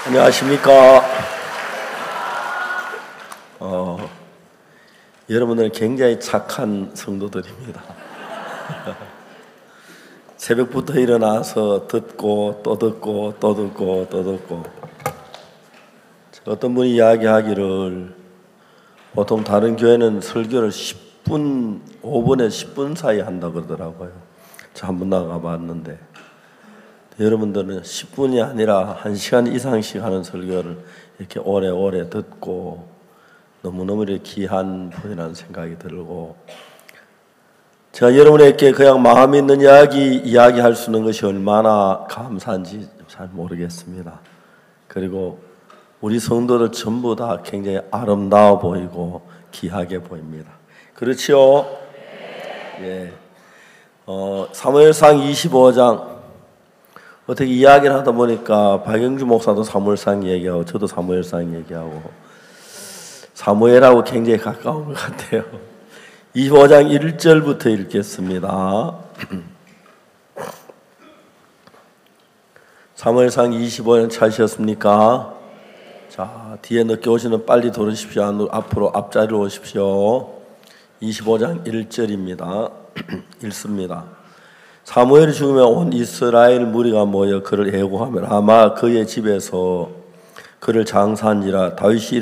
안녕하십니까. 여러분들은 굉장히 착한 성도들입니다. 새벽부터 일어나서 듣고 또 듣고 또 듣고 또 듣고. 어떤 분이 이야기하기를 보통 다른 교회는 설교를 5분에서 10분 사이 한다고 그러더라고요. 저 한번 나가 봤는데 여러분들은 10분이 아니라 1시간 이상씩 하는 설교를 이렇게 오래오래 듣고 너무너무 귀한 분이라는 생각이 들고, 제가 여러분에게 그냥 마음 있는 이야기할 수 있는 것이 얼마나 감사한지 잘 모르겠습니다. 그리고 우리 성도들 전부 다 굉장히 아름다워 보이고 귀하게 보입니다. 그렇지요? 예. 사무엘상 25장 어떻게 이야기를 하다 보니까 박영주 목사도 사무엘상 얘기하고 저도 사무엘상 얘기하고 사무엘하고 굉장히 가까운 것 같아요. 25장 1절부터 읽겠습니다. 사무엘상 25장 찾으셨습니까? 자, 뒤에 늦게 오시는 빨리 돌으십시오. 앞으로 앞자리로 오십시오. 25장 1절입니다. 읽습니다. 사무엘이 죽으면 온 이스라엘 무리가 모여 그를 애고하며 아마 그의 집에서 그를 장사한지라. 다윗이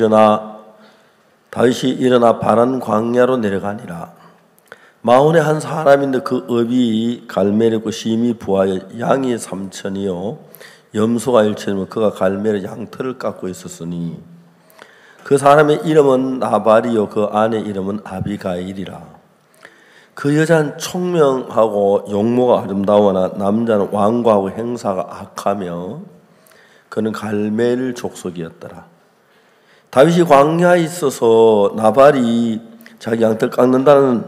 일어나 바란 광야로 내려가니라. 마온의 한 사람인데 그 업이 갈멜이고 심히 부하여 양이 3천이요 염소가 1천이며 그가 갈멜의 양털을 깎고 있었으니 그 사람의 이름은 나발이요 그 아내 이름은 아비가일이라. 그 여자는 총명하고 용모가 아름다우나 남자는 완고하고 행사가 악하며 그는 갈멜 족속이었더라. 다윗이 광야에 있어서 나발이 자기 양털 깎는다는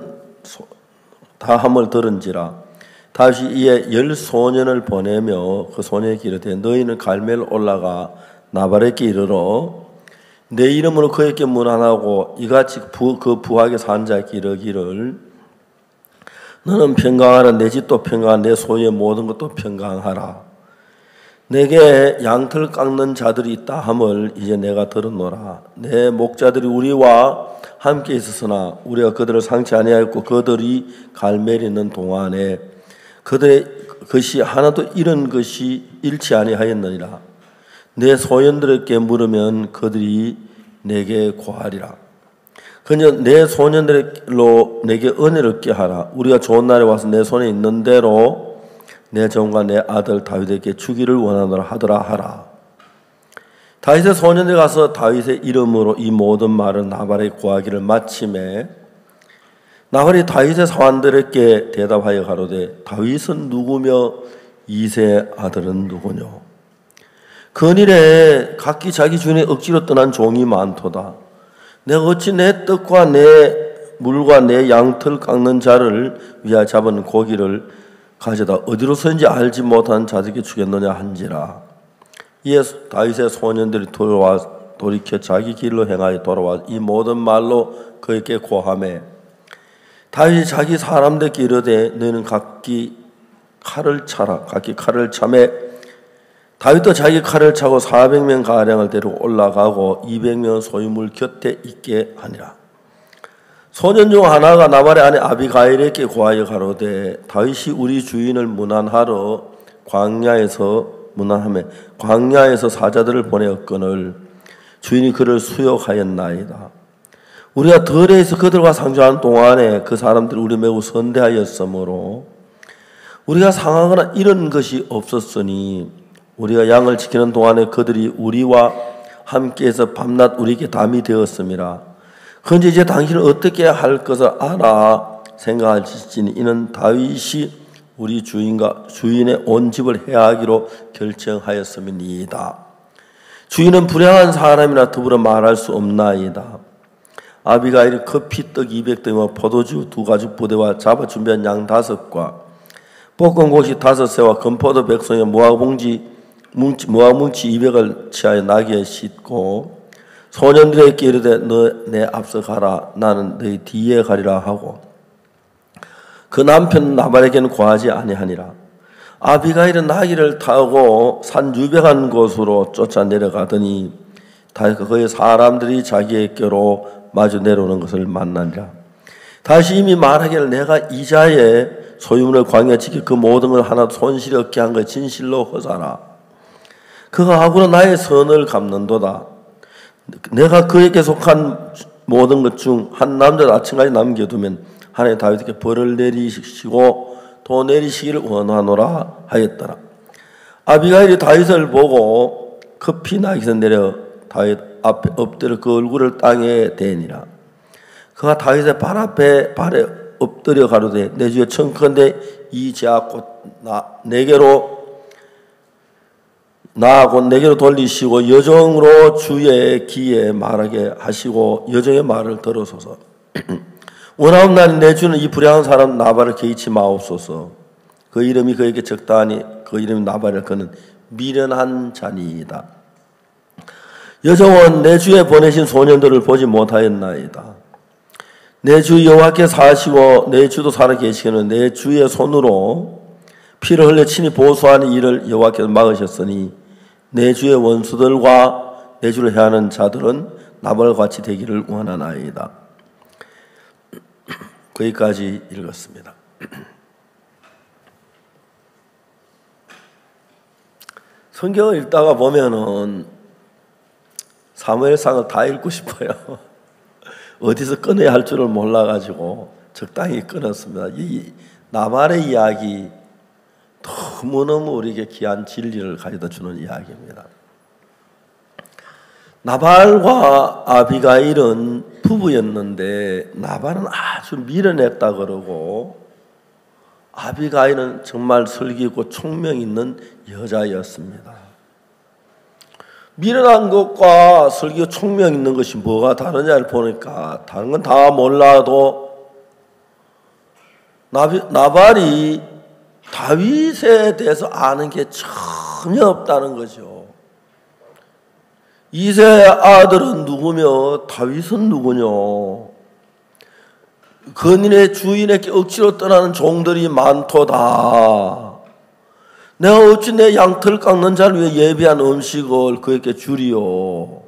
다함을 들은지라. 다윗이 이에 10소년을 보내며 그 소년에게 이르되 너희는 갈멜 올라가 나발에게 이르러 내 이름으로 그에게 문안하고 이같이 그 부하게 산 자에게 이르기를 너는 평강하라. 내 집도 평강하라. 내 소유의 모든 것도 평강하라. 내게 양털 깎는 자들이 있다 함을 이제 내가 들었노라. 내 목자들이 우리와 함께 있었으나 우리가 그들을 상치 아니하였고 그들이 갈멜에 있는 동안에 그들의 것이 하나도 잃은 것이 잃지 아니하였느니라. 내 소년들에게 물으면 그들이 내게 고하리라. 그냥 내 소년들로 내게 은혜를 얻게 하라. 우리가 좋은 날에 와서 내 손에 있는 대로 내 종과 내 아들 다윗에게 주기를 원하노라 하더라 하라. 다윗의 소년들이 가서 다윗의 이름으로 이 모든 말을 나발에게 고하기를 마침에 나발이 다윗의 사환들에게 대답하여 가로되 다윗은 누구며 이새의 아들은 누구뇨? 근일에 각기 자기 주인의 억지로 떠난 종이 많도다. 내가 어찌 내 떡과 내 물과 내 양털 깎는 자를 위하여 잡은 고기를 가져다 어디로서인지 알지 못한 자들에게 주겠느냐 한지라. 이에 다윗의 소년들이 돌이켜 자기 길로 행하여 돌아와 이 모든 말로 그에게 고하매 다윗이 자기 사람들에게 이르되 너희는 각기 칼을 차라. 각기 칼을 차매 다윗도 자기 칼을 차고 400명 가량을 데리고 올라가고 200명 소유물 곁에 있게 하니라. 소년 중 하나가 나발의 아내 아비가일에게 고하여 가로되 다윗이 우리 주인을 문안하러 광야에서 사자들을 보내었거늘 주인이 그를 수욕하였나이다. 우리가 들에서 그들과 상주하는 동안에 그 사람들이 우리 매우 선대하였으므로 우리가 상하거나 이런 것이 없었으니 우리가 양을 지키는 동안에 그들이 우리와 함께해서 밤낮 우리에게 담이 되었음이라. 그런데 이제 당신은 어떻게 할 것을 알아 생각할지니 이는 다윗이 우리 주인의 온 집을 해하기로 결정하였음이니이다. 주인은 불량한 사람이라 더불어 말할 수 없나이다. 아비가일이 커피 떡 200등과 포도주 2가죽 부대와 잡아 준비한 양 5과 볶은 고기 5새와 건포도 100송이 무화뭉치 200을 취하여 나귀에 싣고 소년들에게 이르되 너 내 앞서 가라. 나는 너희 뒤에 가리라 하고 그 남편 나발에게는 고하지 아니하니라. 아비가일은 나귀를 타고 산 유명한 곳으로 쫓아 내려가더니 다윗과 그의 사람들이 자기에게로 마주 내려오는 것을 만나니라. 다시 이미 말하기를 내가 이자의 소유물을 광야에 지켜 그 모든 걸 하나도 손실이 없게 한 것을 진실로 허사라. 그가 하고는 나의 선을 갚는도다. 내가 그에게 속한 모든 것 중 한 남자를 아침까지 남겨두면 하나님 다윗에게 벌을 내리시고 또 내리시기를 원하노라 하였더라. 아비가일이 다윗을 보고 급히 나귀에서 내려 다윗 앞에 엎드려 그 얼굴을 땅에 대니라. 그가 다윗의 발 앞에 발에 엎드려 가로되 내 주여 청컨대 이 자 곧 내게로 나아곧 내게로 돌리시고 여정으로 주의 귀에 말하게 하시고 여정의 말을 들어소서. 원하옵 나니 내 주는 이 불량한 사람 나발을 개의치 마옵소서. 그 이름이 그에게 적다하니 그 이름이 나발을 그는 미련한 자니이다. 여정은 내 주에 보내신 소년들을 보지 못하였나이다. 내 주 여호와께 사시고 내 주도 살아 계시기는 내 주의 손으로 피를 흘려 친히 보수하는 일을 여호와께서 막으셨으니 내 주의 원수들과 내 주를 해하는 자들은 나발과 같이 되기를 원하나이다. 거기까지 읽었습니다. 성경을 읽다가 보면은 사무엘상을 다 읽고 싶어요. 어디서 끊어야 할 줄을 몰라가지고 적당히 끊었습니다. 이 나발의 이야기 너무너무 우리에게 귀한 진리를 가져다 주는 이야기입니다. 나발과 아비가일은 부부였는데 나발은 아주 미련했다 그러고 아비가일은 정말 슬기고 총명 있는 여자였습니다. 미련한 것과 슬기고 총명 있는 것이 뭐가 다르냐를 보니까 다른 건 다 몰라도 나발이 다윗에 대해서 아는 게 전혀 없다는 거죠. 이새의 아들은 누구며 다윗은 누구뇨? 그네 주인에게 억지로 떠나는 종들이 많도다. 내가 어찌 내 양털 깎는 자를 위해 예비한 음식을 그에게 주리요.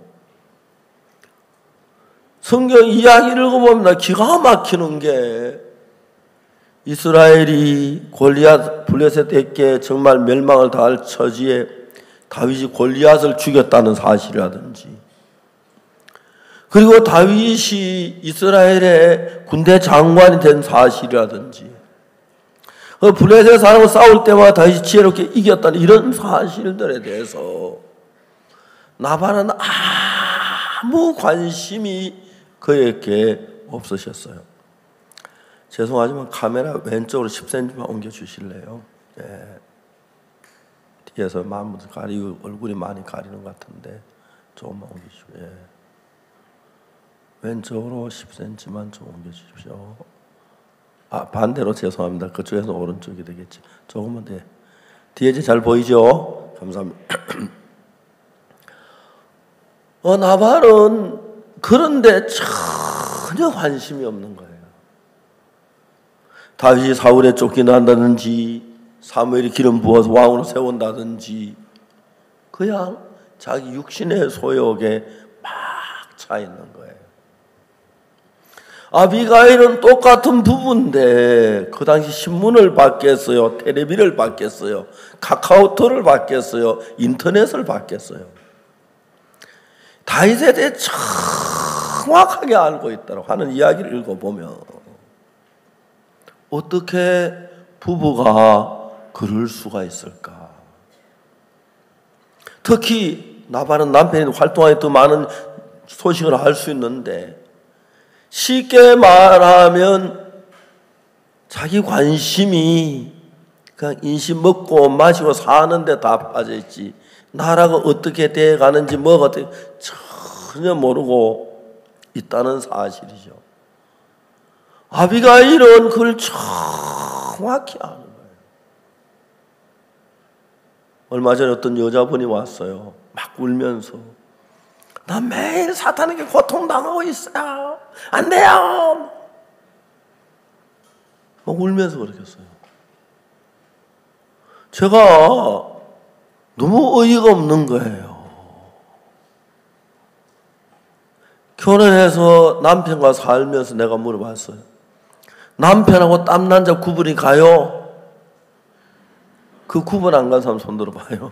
성경 이야기를 읽어보면 기가 막히는 게 이스라엘이 골리앗 블레셋에게 정말 멸망을 당할 처지에 다윗이 골리앗을 죽였다는 사실이라든지 그리고 다윗이 이스라엘의 군대 장관이 된 사실이라든지 블레셋 사람과 싸울 때마다 다윗이 지혜롭게 이겼다는 이런 사실들에 대해서 나발은 아무 관심이 그에게 없으셨어요. 죄송하지만 카메라 왼쪽으로 10cm만 옮겨주실래요? 예. 뒤에서 마음부터 가리고 얼굴이 많이 가리는 것 같은데 조금만 옮기시오. 예. 왼쪽으로 10cm만 좀 옮겨주십시오. 반대로 죄송합니다. 그쪽에서 오른쪽이 되겠지. 조금만 더. 뒤에 잘 보이죠? 감사합니다. 나발은 그런데 전혀 관심이 없는 거예요. 다윗이 사울에 쫓겨난다든지 사무엘이 기름 부어서 왕으로 세운다든지 그냥 자기 육신의 소욕에 막 차 있는 거예요. 아비가일은 똑같은 부부인데 그 당시 신문을 받겠어요? 텔레비를 받겠어요? 카카오톡을 받겠어요? 인터넷을 받겠어요? 다윗에 대해 정확하게 알고 있다고 하는 이야기를 읽어보면 어떻게 부부가 그럴 수가 있을까? 특히 나발은 남편이 활동하에 더 많은 소식을 알 수 있는데 쉽게 말하면 자기 관심이 그냥 인심 먹고 마시고 사는데 다 빠져있지 나라가 어떻게 돼가는지 뭐가 어떻게 전혀 모르고 있다는 사실이죠. 아비가일은 그걸 정확히 아는 거예요. 얼마 전에 어떤 여자분이 왔어요. 막 울면서 나 매일 사탄에게 고통당하고 있어요. 안 돼요. 막 울면서 그러겠어요. 제가 너무 어이가 없는 거예요. 결혼해서 남편과 살면서 내가 물어봤어요. 남편하고 땀 남자 구분이 가요? 그 구분 안 간 사람 손 들어봐요.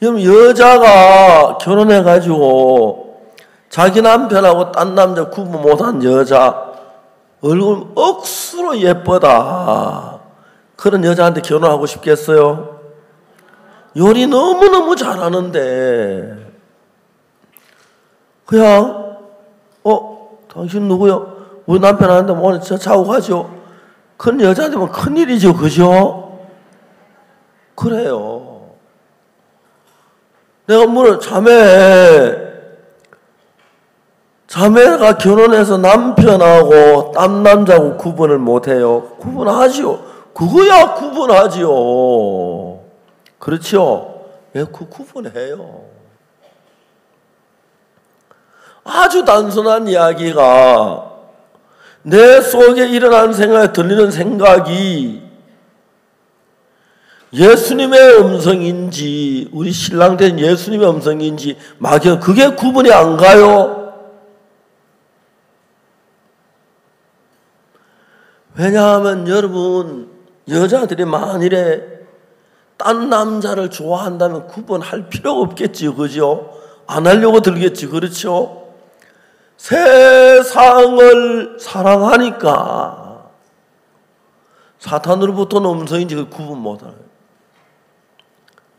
여러분, 여자가 결혼해가지고 자기 남편하고 딴 남자 구분 못한 여자, 얼굴 억수로 예쁘다, 그런 여자한테 결혼하고 싶겠어요? 요리 너무너무 잘하는데 그냥 당신 누구요? 우리 남편한테 오늘 저 자고 가죠. 그런 여자한테는 큰일이죠. 그죠? 그래요. 내가 물어, 자매가 결혼해서 남편하고 딴 남자하고 구분을 못해요. 구분하지요. 그거야 구분하지요. 그렇죠? 예, 구분해요. 아주 단순한 이야기가 내 속에 일어나는 생각에 들리는 생각이 예수님의 음성인지 우리 신랑 된 예수님의 음성인지 막연, 그게 구분이 안 가요. 왜냐하면 여러분, 여자들이 만일에 딴 남자를 좋아한다면 구분할 필요가 없겠지요. 그죠? 안 하려고 들겠지. 그렇죠? 세상을 사랑하니까 사탄으로부터는 음성인지 구분 못하는,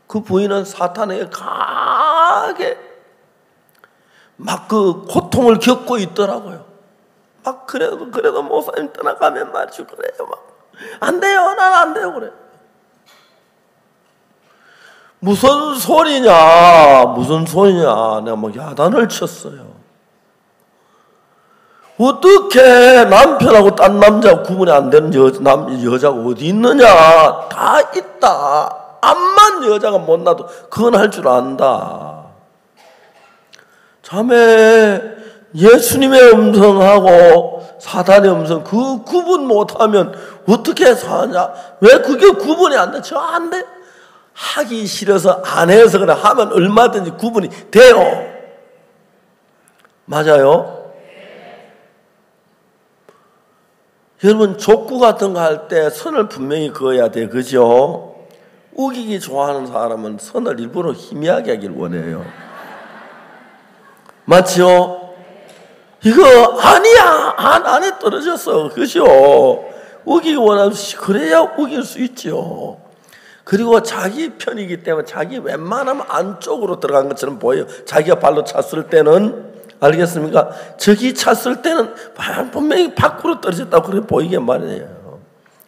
그 부인은 사탄에게 강하게 막 그 고통을 겪고 있더라고요. 막 그래도 목사님 떠나가면 말이죠. 그래요. 막 안 돼요. 난 안 돼요. 그래. 무슨 소리냐. 내가 막 야단을 쳤어요. 어떻게 남편하고 딴 남자 구분이 안 되는 여자가 어디 있느냐. 다 있다. 암만 여자가 못나도 그건 할 줄 안다. 자매, 예수님의 음성하고 사단의 음성 그 구분 못하면 어떻게 사냐. 왜 그게 구분이 안 돼? 저 안 돼. 하기 싫어서 안 해서 그래. 하면 얼마든지 구분이 돼요. 맞아요? 여러분, 족구 같은 거 할 때 선을 분명히 그어야 돼. 그죠? 우기기 좋아하는 사람은 선을 일부러 희미하게 하길 원해요. 맞죠? 이거 아니야. 안에 떨어졌어. 그죠? 우기기 원하면 그래야 우길 수 있죠. 그리고 자기 편이기 때문에 자기 웬만하면 안쪽으로 들어간 것처럼 보여요. 자기가 발로 찼을 때는. 알겠습니까? 저기 찼을 때는 분명히 밖으로 떨어졌다고 그래 보이게 말이에요.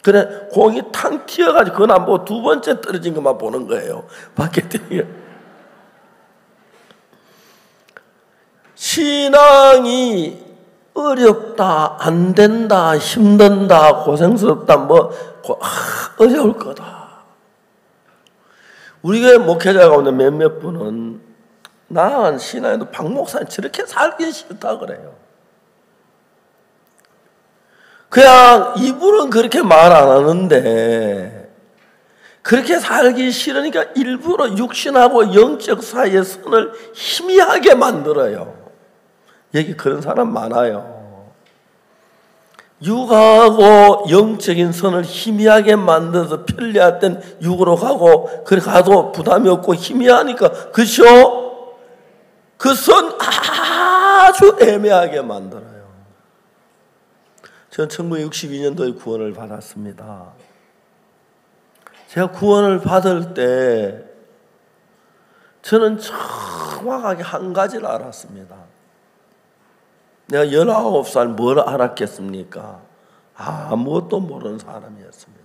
그래, 공이 탕 튀어가지고 그건 안 보고 두 번째 떨어진 것만 보는 거예요. 밖에 뛰어. 신앙이 어렵다, 안 된다, 힘든다, 고생스럽다, 어려울 거다. 우리 교회 목회자 가운데 몇몇 분은 난 신앙에도 박 목사님 저렇게 살기 싫다 그래요. 그냥 입으로는 그렇게 말 안 하는데 그렇게 살기 싫으니까 일부러 육신하고 영적 사이의 선을 희미하게 만들어요. 여기 그런 사람 많아요. 육하고 영적인 선을 희미하게 만들어서 편리할 땐 육으로 가고, 그래 가도 부담이 없고 희미하니까, 그죠? 그 선 아주 애매하게 만들어요. 저는 1962년도에 구원을 받았습니다. 제가 구원을 받을 때 저는 정확하게 한 가지를 알았습니다. 내가 19살 뭘 알았겠습니까? 아무것도 모르는 사람이었습니다.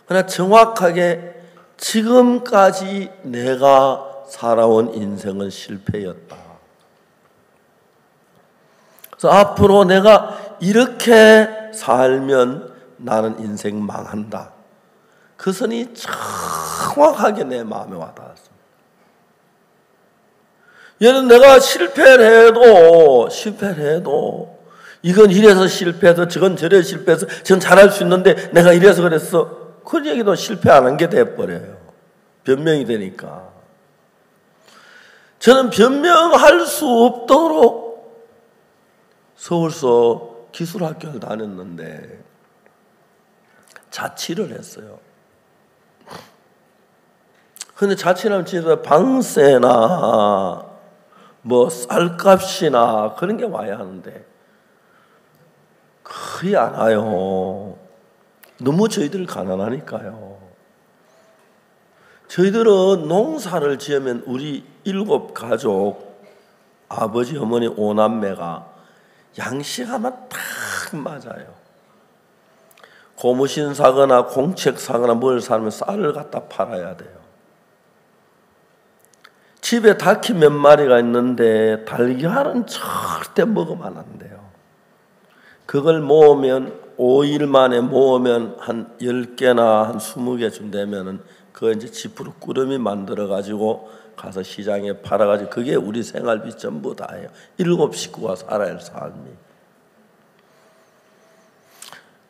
그러나 정확하게 지금까지 내가 살아온 인생은 실패였다. 그래서 앞으로 내가 이렇게 살면 나는 인생 망한다. 그 선이 정확하게 내 마음에 와닿았습니다. 얘는 내가 실패를 해도 이건 이래서 실패해서 저건 저래서 실패해서 전 잘할 수 있는데 내가 이래서 그랬어. 그런 얘기도 실패 안 한 게 돼버려요. 변명이 되니까. 저는 변명할 수 없도록 서울서 기술학교를 다녔는데 자취를 했어요. 근데 자취하면 집에 방세나 뭐 쌀값이나 그런 게 와야 하는데 거의 안 와요. 너무 저희들 가난하니까요. 저희들은 농사를 지으면 우리 7 가족, 아버지, 어머니, 5남매가 양식하면 딱 맞아요. 고무신 사거나 공책 사거나 뭘 사면 쌀을 갖다 팔아야 돼요. 집에 닭이 몇 마리가 있는데 달걀은 절대 먹으면 안 돼요. 그걸 모으면 5일 만에 모으면 한 10개나 한 20개 준다면은 그거 이제 지프로 꾸러미 만들어 가지고 가서 시장에 팔아 가지고 그게 우리 생활비 전부 다예요. 7 식구가 살아야 할 삶이.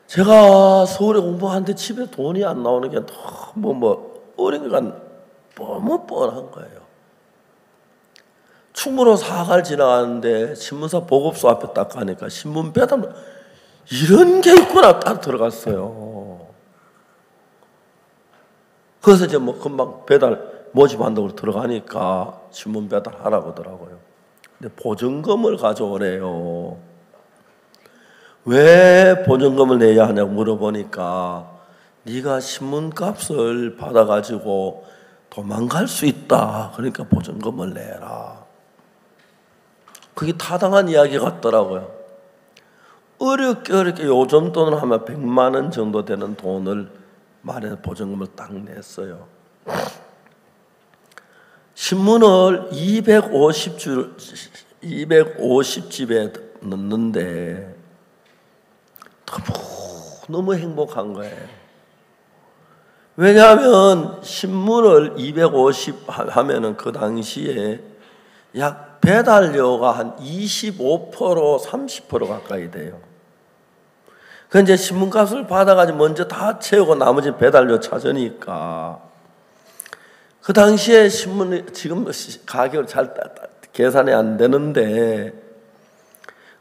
제가 서울에 공부하는데 집에 돈이 안 나오는 게 너무 어린이가 너무 뻔한 거예요. 충무로 사갈 지나가는데 신문사 보급소 앞에 딱 가니까 신문 배달 이런 게 있구나 딱 들어갔어요. 그래서 이제 뭐 금방 배달 모집한다고 들어가니까 신문 배달하라고 하더라고요. 근데 보증금을 가져오래요. 왜 보증금을 내야 하냐고 물어보니까 네가 신문값을 받아가지고 도망갈 수 있다. 그러니까 보증금을 내라. 그게 타당한 이야기 같더라고요. 어렵게 요즘 돈으로 하면 100만 원 정도 되는 돈을 말해서 보증금을 딱 냈어요. 신문을 250집에 넣는데 너무 행복한 거예요. 왜냐하면 신문을 250 하면은 그 당시에 약 배달료가 한 25% 30% 가까이 돼요. 그 이제 신문값을 받아가지고 먼저 다 채우고 나머지 배달료 찾으니까 그 당시에 신문이 지금 가격을 잘 계산이 안 되는데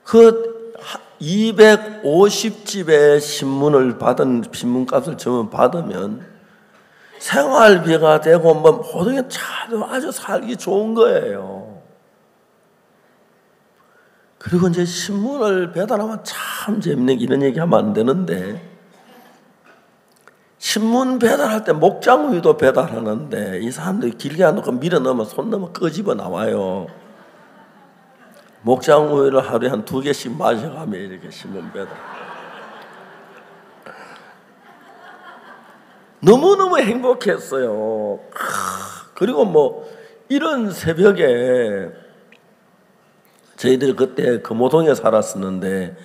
그 250집의 신문을 받은 신문값을 전부 받으면 생활비가 되고 뭐 모든 게 아주 살기 좋은 거예요. 그리고 이제 신문을 배달하면 참 재밌는 게 이런 얘기하면 안 되는데 신문 배달할 때 목장우유도 배달하는데 이 사람들이 길게 안 놓고 밀어 넣으면 손 넣으면 끄집어 나와요. 목장우유를 하루에 한 2개씩 마셔가며 이렇게 신문 배달. 너무너무 행복했어요. 그리고 뭐 이런 새벽에 저희들이 그때 금호동에 살았었는데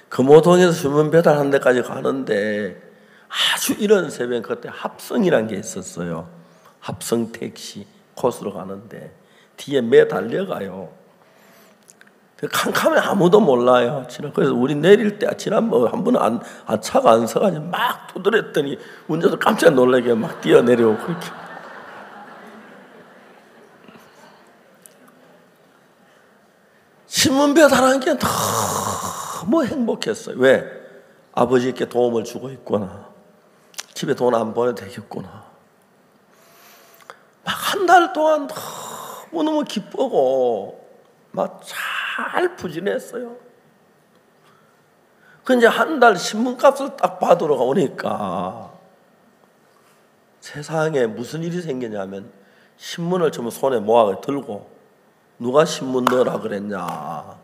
금호동에서 신문 배달하는 데까지 가는데 아주 이런 새벽에 그때 합성이라는 게 있었어요. 합성 택시 코스로 가는데 뒤에 매 달려가요. 캄캄해 아무도 몰라요. 그래서 우리 내릴 때 지난번 한 번은 차가 안 서가지고 막 두드렸더니 운전도 깜짝 놀라게 막 뛰어내려오고 그렇게. 신문 배달하는 게 너무 행복했어요. 왜? 아버지께 도움을 주고 있구나. 집에 돈 안 보내도 되겠구나. 막 한 달 동안 너무너무 기쁘고 막 잘 부진했어요. 그 이제 한 달 신문값을 딱 받으러 오니까 세상에 무슨 일이 생기냐면 신문을 전부 손에 모아 들고 누가 신문 넣으라 그랬냐.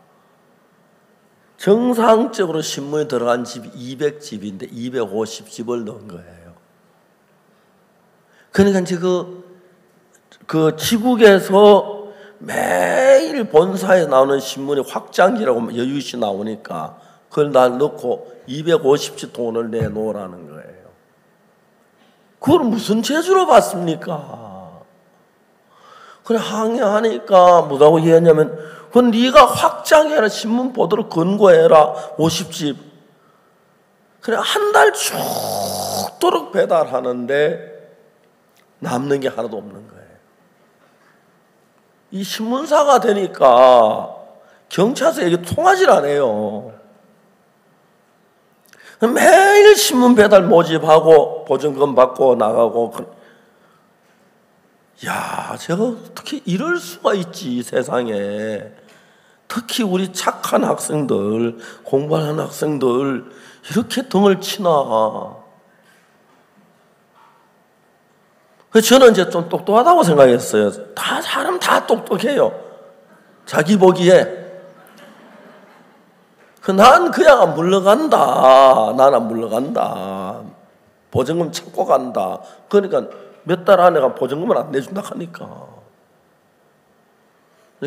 정상적으로 신문이 들어간 집이 200집인데 250집을 넣은 거예요. 그러니까 이제 그 지국에서 매일 본사에 나오는 신문이 확장기라고 여유시 나오니까 그걸 날 넣고 250집 돈을 내놓으라는 거예요. 그걸 무슨 재주로 받습니까? 그래 항의하니까 뭐라고 얘기했냐면 그건 네가 확장해라. 신문 보도록 권고해라. 50집. 그래 한 달 죽도록 배달하는데 남는 게 하나도 없는 거예요. 이 신문사가 되니까 경찰서에게 통하질 않아요. 매일 신문 배달 모집하고 보증금 받고 나가고. 야, 제가 어떻게 이럴 수가 있지 세상에. 특히 우리 착한 학생들, 공부하는 학생들 이렇게 등을 치나. 저는 이제 좀 똑똑하다고 생각했어요. 사람 다 똑똑해요. 자기 보기에. 난 그냥 안 물러간다. 난 안 물러간다. 보증금 찾고 간다. 그러니까 몇 달 안에 보증금을 안 내준다 하니까.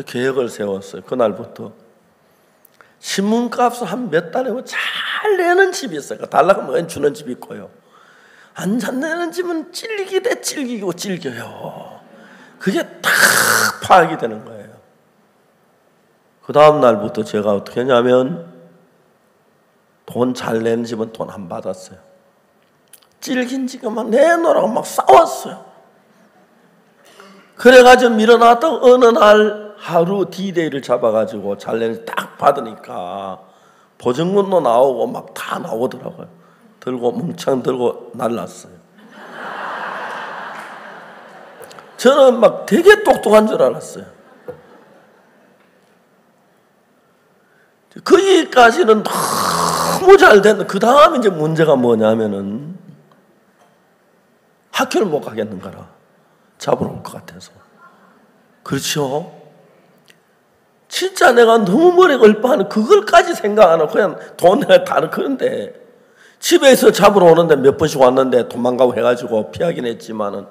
계획을 세웠어요. 그날부터. 신문값을 한 몇 달에 잘 내는 집이 있어요. 달라고 하면 주는 집이 있고요. 안 잘 내는 집은 찔기대 찔기고 찔겨요. 그게 딱 파악이 되는 거예요. 그 다음 날부터 제가 어떻게 했냐면 돈 잘 내는 집은 돈 안 받았어요. 찔긴 집은 막 내놓으라고 막 싸웠어요. 그래가지고 밀어놨던 어느 날 하루 D-Day를 잡아가지고 잘 내는 집 딱 받으니까 보증금도 나오고 막 다 나오더라고요. 들고 뭉창 들고 날랐어요. 저는 막 되게 똑똑한 줄 알았어요. 거기까지는 너무 잘 됐는데 그 다음 이제 문제가 뭐냐면은 학교를 못 가겠는 거라. 잡으러 올 것 같아서. 그렇죠? 진짜 내가 너무 머리가 얼빠하는 그걸까지 생각 안 하고 그냥 돈 내가 다른 그런데 집에서 잡으러 오는데 몇 번씩 왔는데 도망가고 해가지고 피하긴 했지만은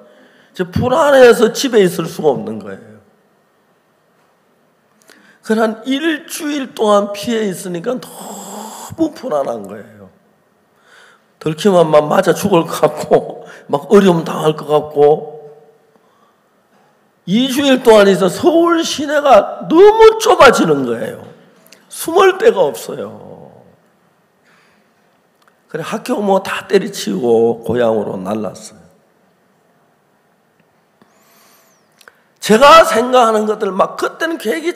불안해서 집에 있을 수가 없는 거예요. 그래서 한 일주일 동안 피해 있으니까 너무 불안한 거예요. 들키면 막 맞아 죽을 것 같고 막 어려움 당할 것 같고 2주일 동안 있어 서울 시내가 너무 좁아지는 거예요. 숨을 데가 없어요. 그래 학교 뭐 다 때리치고 고향으로 날랐어요. 제가 생각하는 것들 막 그때는 계획이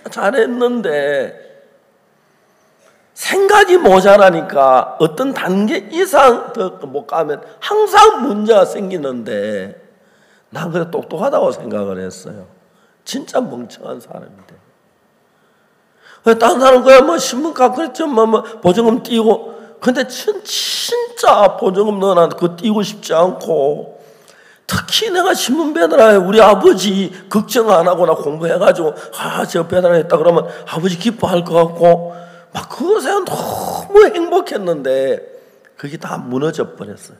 잘했는데 생각이 모자라니까 어떤 단계 이상 더 못 가면 항상 문제가 생기는데 난 그래 똑똑하다고 생각을 했어요. 진짜 멍청한 사람인데. 다른 사람 그야 뭐 신문가 그랬죠. 뭐 보증금 띄고 근데 진짜 보증금 넣어놨는데 그거 띄고 싶지 않고 특히 내가 신문 배달해 우리 아버지 걱정 안 하고 나 공부해가지고 제가 배달했다 그러면 아버지 기뻐할 것 같고 막 그것에 너무 행복했는데 그게 다 무너져 버렸어요.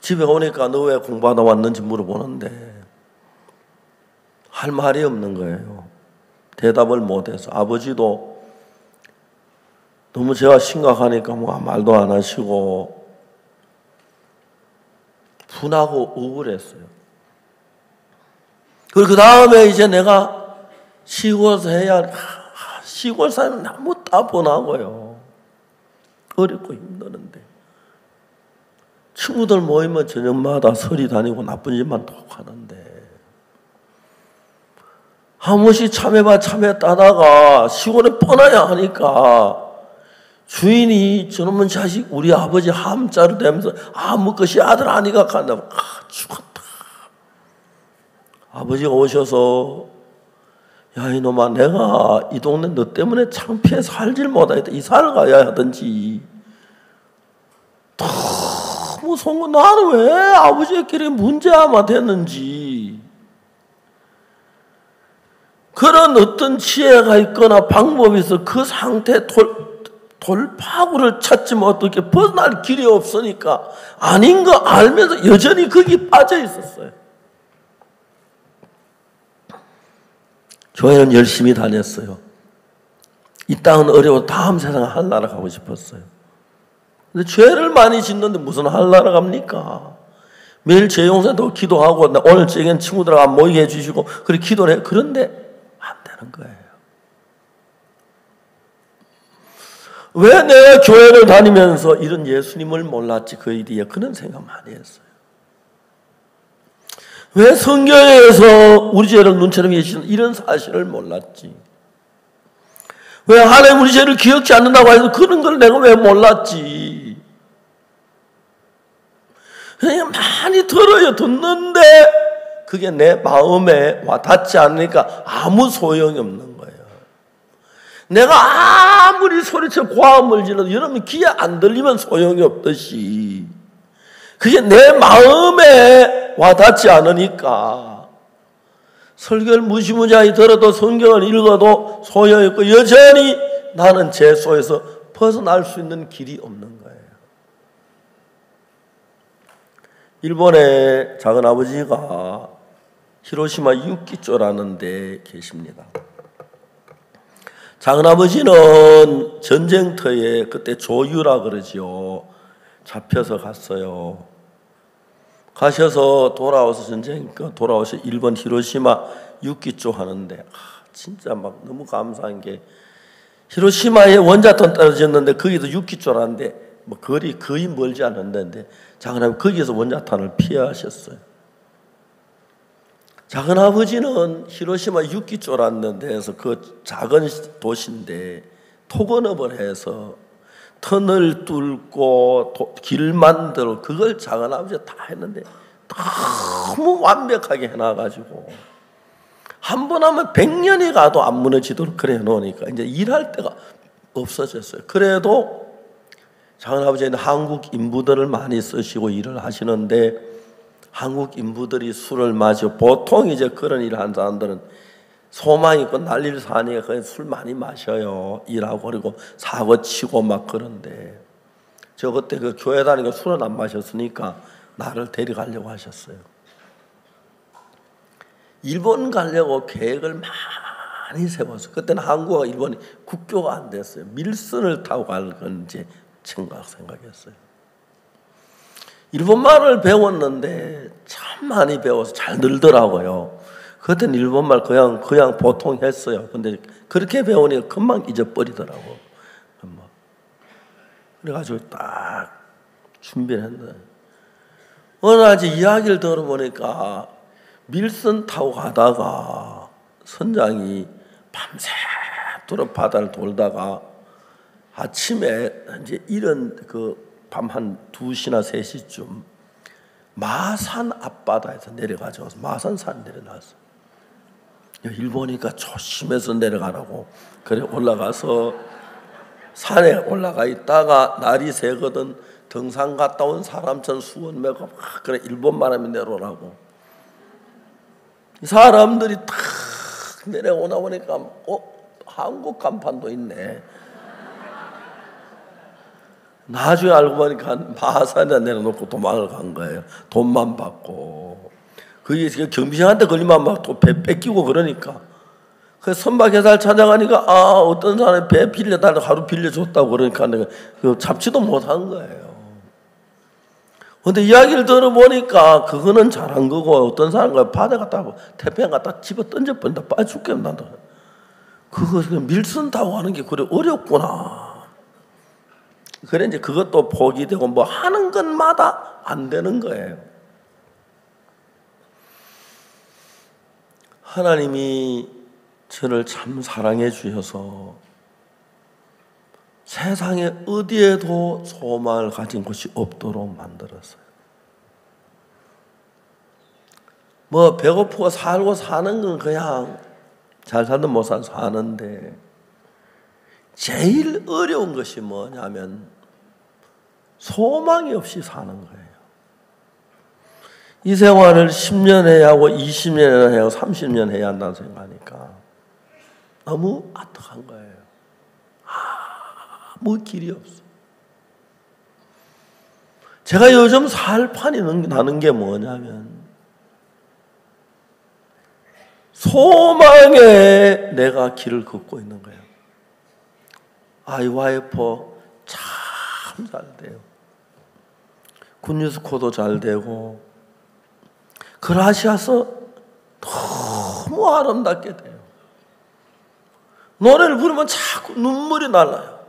집에 오니까 너 왜 공부하다 왔는지 물어보는데 할 말이 없는 거예요. 대답을 못해서 아버지도 너무 제가 심각하니까 뭐 말도 안 하시고 분하고 우울했어요. 그리고 그 다음에 이제 내가 시골에서 해야 시골 사람은 너무 따분하고요. 어렵고 힘드는데 친구들 모이면 저녁마다 서리 다니고 나쁜 짓만 톡 하는데 한 번씩 참여따다가 시골에 뻔해야 하니까 주인이 저놈은 자식 우리 아버지 함자로 되면서 아무 것이 아들 아니가 간다. 죽었다. 아버지가 오셔서 야 이놈아 내가 이 동네 너 때문에 창피해 살질 못하겠다. 이사를 가야 하든지. 너무 속은 나는 왜 아버지끼리 문제아마 됐는지 그런 어떤 지혜가 있거나 방법이 있어 그 상태 돌파구를 찾지만 어떻게 벗어날 길이 없으니까 아닌 거 알면서 여전히 거기 빠져 있었어요. 교회는 열심히 다녔어요. 이 땅은 어려워 다음 세상에 하늘나라 가고 싶었어요. 근데 죄를 많이 짓는데 무슨 하늘나라 갑니까? 매일 재용사도 기도하고 오늘 저녁엔 친구들하고 모이게 해주시고 그렇게 기도를 해. 그런데 안 되는 거예요. 왜 내가 교회를 다니면서 이런 예수님을 몰랐지 그 일이에 그런 생각 많이 했어요. 왜 성경에서 우리 죄를 눈처럼 예시는 이런 사실을 몰랐지? 왜 하나님 우리 죄를 기억지 않는다고 해서 그런 걸 내가 왜 몰랐지? 그냥 많이 들어요. 듣는데 그게 내 마음에 와닿지 않으니까 아무 소용이 없는 거예요. 내가 아무리 소리쳐 고함을 질러도 여러분 귀에 안 들리면 소용이 없듯이 그게 내 마음에 와닿지 않으니까 설교를 무시무시하게 들어도 성경을 읽어도 소용이 없고 여전히 나는 죄 속에서 벗어날 수 있는 길이 없는 거예요. 일본의 작은아버지가 히로시마 유키조라는 데 계십니다. 작은아버지는 전쟁터에 그때 조유라 그러지요. 잡혀서 갔어요. 가셔서 돌아와서 돌아와서 일본 히로시마 유키조 하는데 진짜 막 너무 감사한 게 히로시마에 원자탄 떨어졌는데 거기도 유키조라는데 뭐 거리 거의 멀지 않은데 작은아버지 거기에서 원자탄을 피하셨어요. 작은아버지는 히로시마 유키조라는 데에서 그 작은 도시인데 토건업을 해서 터널 뚫고 길 만들고 그걸 작은아버지가 다 했는데 너무 완벽하게 해놔가지고 한 번 하면 100년이 가도 안 무너지도록 그래 놓으니까 이제 일할 데가 없어졌어요. 그래도 작은아버지는 한국 인부들을 많이 쓰시고 일을 하시는데 한국 인부들이 술을 마시고 보통 이제 그런 일을 하는 사람들은 소망 있고 난리를 사니까 그냥 술 많이 마셔요. 일하고 그리고 사고 치고 막 그런데 저 그때 그 교회 다니고 술은 안 마셨으니까 나를 데려가려고 하셨어요. 일본 가려고 계획을 많이 세웠어요. 그때는 한국과 일본이 국교가 안 됐어요. 밀선을 타고 갈 건지 생각했어요. 일본말을 배웠는데 참 많이 배워서 잘 늘더라고요. 그때는 일본말 그냥 보통 했어요. 근데 그렇게 배우니까 금방 잊어버리더라고. 그래가지고 딱 준비를 했는데 어느 날 이야기를 들어보니까 밀선 타고 가다가 선장이 밤새도록 바다를 돌다가 아침에 이제 이런 밤 한 2시나 3시쯤 마산 앞바다에서 내려가죠. 마산산 내려놨어. 일본이니까 조심해서 내려가라고. 그래 올라가서 산에 올라가 있다가 날이 새거든 등산 갔다 온 사람처럼 수건 메고 그래 일본말 하면 내려오라고. 사람들이 탁 내려오나 보니까 한국 간판도 있네. 나중에 알고 보니까 마산에 내려놓고 도망을 간 거예요. 돈만 받고. 그게 경비생한테 걸리면 막 또 배 뺏기고 그러니까. 그래서 선박회사를 찾아가니까 어떤 사람이 배 빌려달라고 하루 빌려줬다고 그러니까 내가 잡지도 못한 거예요. 그런데 이야기를 들어보니까 그거는 잘한 거고 어떤 사람과 바다 갔다 태평양 갔다 집어 던져버린다. 빠져 죽겠나. 그거 밀선 타고 하는 게 그래 어렵구나. 그래 이제 그것도 포기되고 뭐 하는 것마다 안 되는 거예요. 하나님이 저를 참 사랑해 주셔서 세상에 어디에도 소망을 가진 곳이 없도록 만들었어요. 뭐 배고프고 살고 사는 건 그냥 잘 살든 못 살든 사는데 제일 어려운 것이 뭐냐면 소망이 없이 사는 거예요. 이 생활을 10년 해야 하고 20년 해야 하고 30년 해야 한다는 생각하니까 너무 아득한 거예요. 아무 길이 없어. 제가 요즘 살판이 나는 게 뭐냐면 소망에 내가 길을 걷고 있는 거예요. 아이 와이프 참 잘 돼요. 굿뉴스코도 잘 되고 그라시아서 너무 아름답게 돼요. 노래를 부르면 자꾸 눈물이 날라요.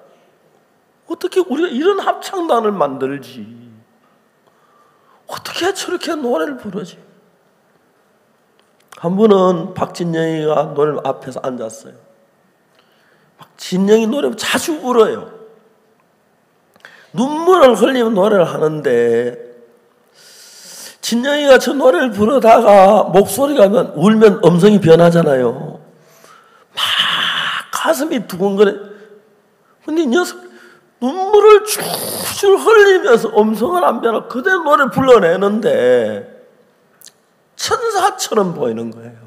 어떻게 우리가 이런 합창단을 만들지? 어떻게 저렇게 노래를 부르지? 한 번은 박진영이가 노래 앞에서 앉았어요. 진영이 노래를 자주 울어요. 눈물을 흘리며 노래를 하는데 진영이가 저 노래를 부르다가 목소리가 울면 음성이 변하잖아요. 막 가슴이 두근거려. 근데 이 녀석 눈물을 줄줄 흘리면서 음성을 안 변하고 그대로 노래를 불러내는데 천사처럼 보이는 거예요.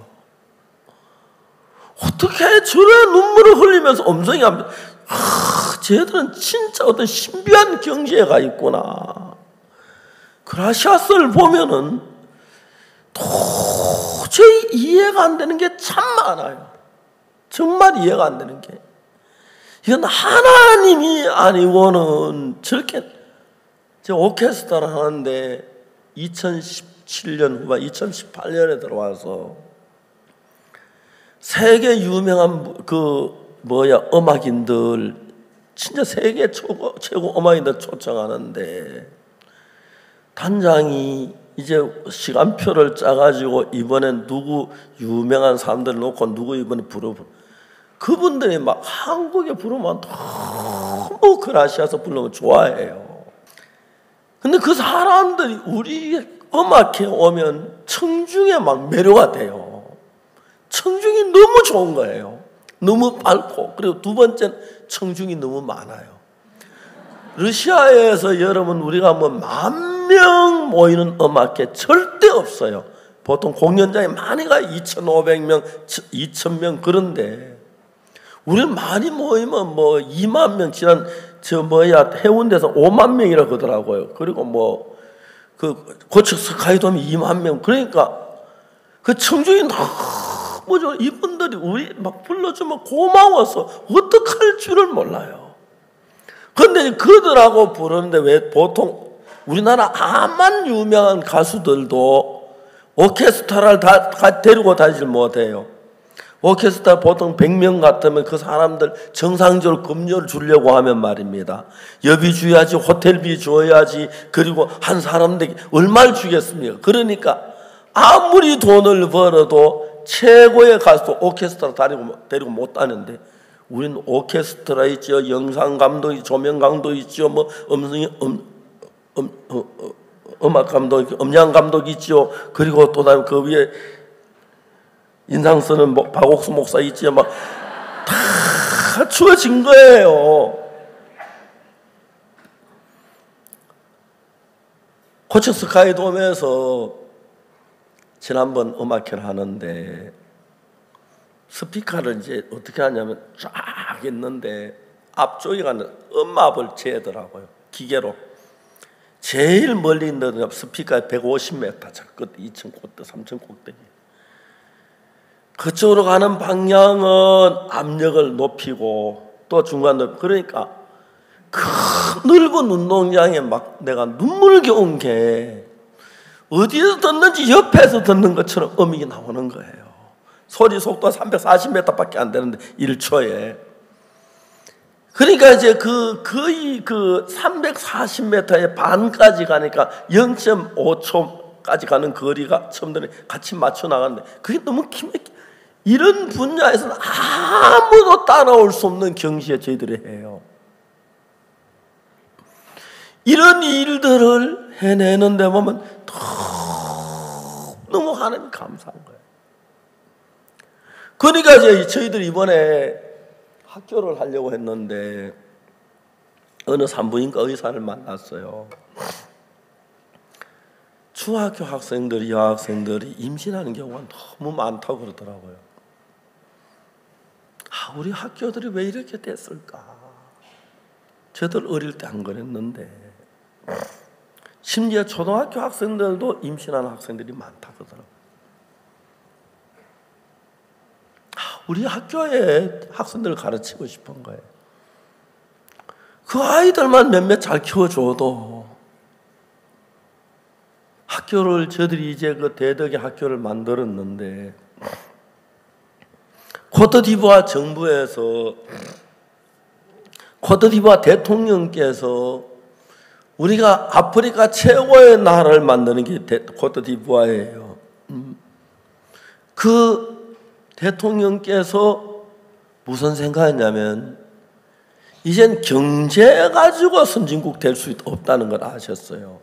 어떻게 저래 눈물을 흘리면서 음성이 안 변해? 쟤들은 진짜 어떤 신비한 경지에가 있구나. 그라시아스를 보면은 도저히 이해가 안 되는 게 참 많아요. 정말 이해가 안 되는 게. 이건 하나님이 아니고는 저렇게 오케스트라를 하는데 2017년 후반 2018년에 들어와서 세계 유명한 음악인들 진짜 세계 최고 음악인들 초청하는데 단장이 이제 시간표를 짜가지고 이번엔 누구 유명한 사람들 놓고 누구 이번에 그분들이 막 한국에 부르면 너무 그라시아서 부르면 좋아해요. 근데 그 사람들이 우리 음악회 오면 청중에 막 매료가 돼요. 청중이 너무 좋은 거예요. 너무 밝고, 그리고 두 번째는 청중이 너무 많아요. 러시아에서 여러분 우리가 뭐 10,000명 모이는 음악회 절대 없어요. 보통 공연장에 많이 가요. 2,500명, 2,000명 그런데 우리는 많이 모이면 뭐 2만 명, 지난 해운대에서 5만 명이라 그러더라고요. 그리고 고척 스카이돔이 2만 명. 그러니까 그 청중이 너무 좋아. 이분들이 우리 막 불러주면 고마워서 어떡할 줄을 몰라요. 그런데 그들하고 부르는데 왜 보통 우리나라 암만 유명한 가수들도 오케스트라를 다 데리고 다니질 못해요. 오케스트라 보통 100명 같으면 그 사람들 정상적으로 급료를 주려고 하면 말입니다. 여비 줘야지, 호텔비 줘야지, 그리고 한 사람들에게 얼마를 주겠습니까? 그러니까 아무리 돈을 벌어도 최고의 가수 오케스트라 데리고 못 다니는데 우리는 오케스트라 있죠, 영상 감독, 조명 감독 있죠, 음악 감독, 음량 감독 있죠. 그리고 또 다른 그 위에 인상 쓰는 박옥수 목사 있지요. 막 다 주어진 거예요. 고척 스카이돔에서 지난번 음악회를 하는데 스피커를 이제 어떻게 하냐면 쫙 있는데 앞쪽에 가는 음압을 재더라고요. 기계로. 제일 멀리 있는 스피커 150m, 저 끝 2층 꼭대기, 3층 꼭대기. 그쪽으로 가는 방향은 압력을 높이고 또 중간 높이. 그러니까 큰 넓은 운동장에 막 내가 눈물겨운 게 어디서 듣는지 옆에서 듣는 것처럼 음이 나오는 거예요. 소리 속도가 340m밖에 안 되는데 1초에. 그러니까 이제 거의 340m의 반까지 가니까 0.5초까지 가는 거리가 처음부터 같이 맞춰 나가는데 그게 너무 이런 분야에서는 아무도 따라올 수 없는 경지에 저희들이 해요. 이런 일들을 해내는데 보면 너무 하나님 감사한 거예요. 그러니까 이제 저희들이 이번에 학교를 하려고 했는데 어느 산부인과 의사를 만났어요. 중학교 학생들이, 여학생들이 임신하는 경우가 너무 많다고 그러더라고요. 우리 학교들이 왜 이렇게 됐을까? 저들 어릴 때 안 그랬는데 심지어 초등학교 학생들도 임신하는 학생들이 많다고 그러더라고요. 우리 학교에 학생들을 가르치고 싶은 거예요. 그 아이들만 몇몇 잘 키워줘도 학교를 저들이 이제 그 대덕의 학교를 만들었는데 코트디부아 정부에서 코트디부아 대통령께서 우리가 아프리카 최고의 나라를 만드는 게 코트디부아예요. 그 대통령께서 무슨 생각했냐면 이젠 경제 가지고 선진국 될 수 없다는 걸 아셨어요.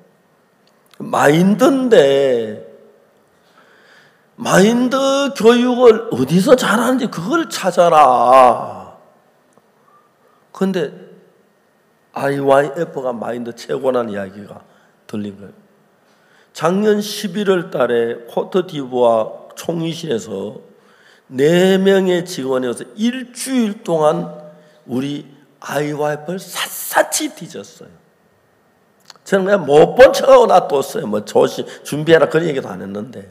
마인드인데 마인드 교육을 어디서 잘하는지 그걸 찾아라. 그런데 IYF가 마인드 최고라는 이야기가 들린 거예요. 작년 11월 달에 코트디부아 총리실에서 4명의 직원이어서 일주일 동안 우리 IYF를 샅샅이 뒤졌어요. 저는 그냥 못 본 척하고 놔뒀어요. 뭐 준비해라 그런 얘기도 안 했는데.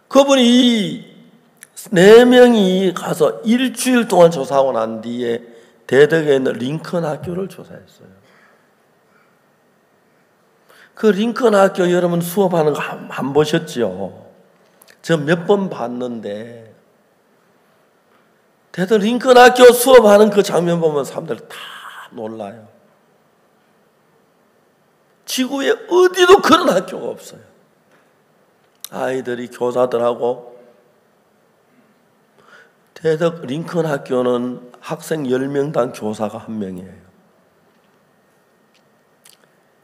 그분이 4명이 가서 일주일 동안 조사하고 난 뒤에 대덕에 있는 링컨 학교를 조사했어요. 그 링컨 학교 여러분 수업하는 거 안 보셨죠? 저 몇 번 봤는데 대덕 링컨 학교 수업하는 그 장면 보면 사람들 다 놀라요. 지구에 어디도 그런 학교가 없어요. 아이들이 교사들하고 대덕 링컨 학교는 학생 10명당 교사가 1명이에요.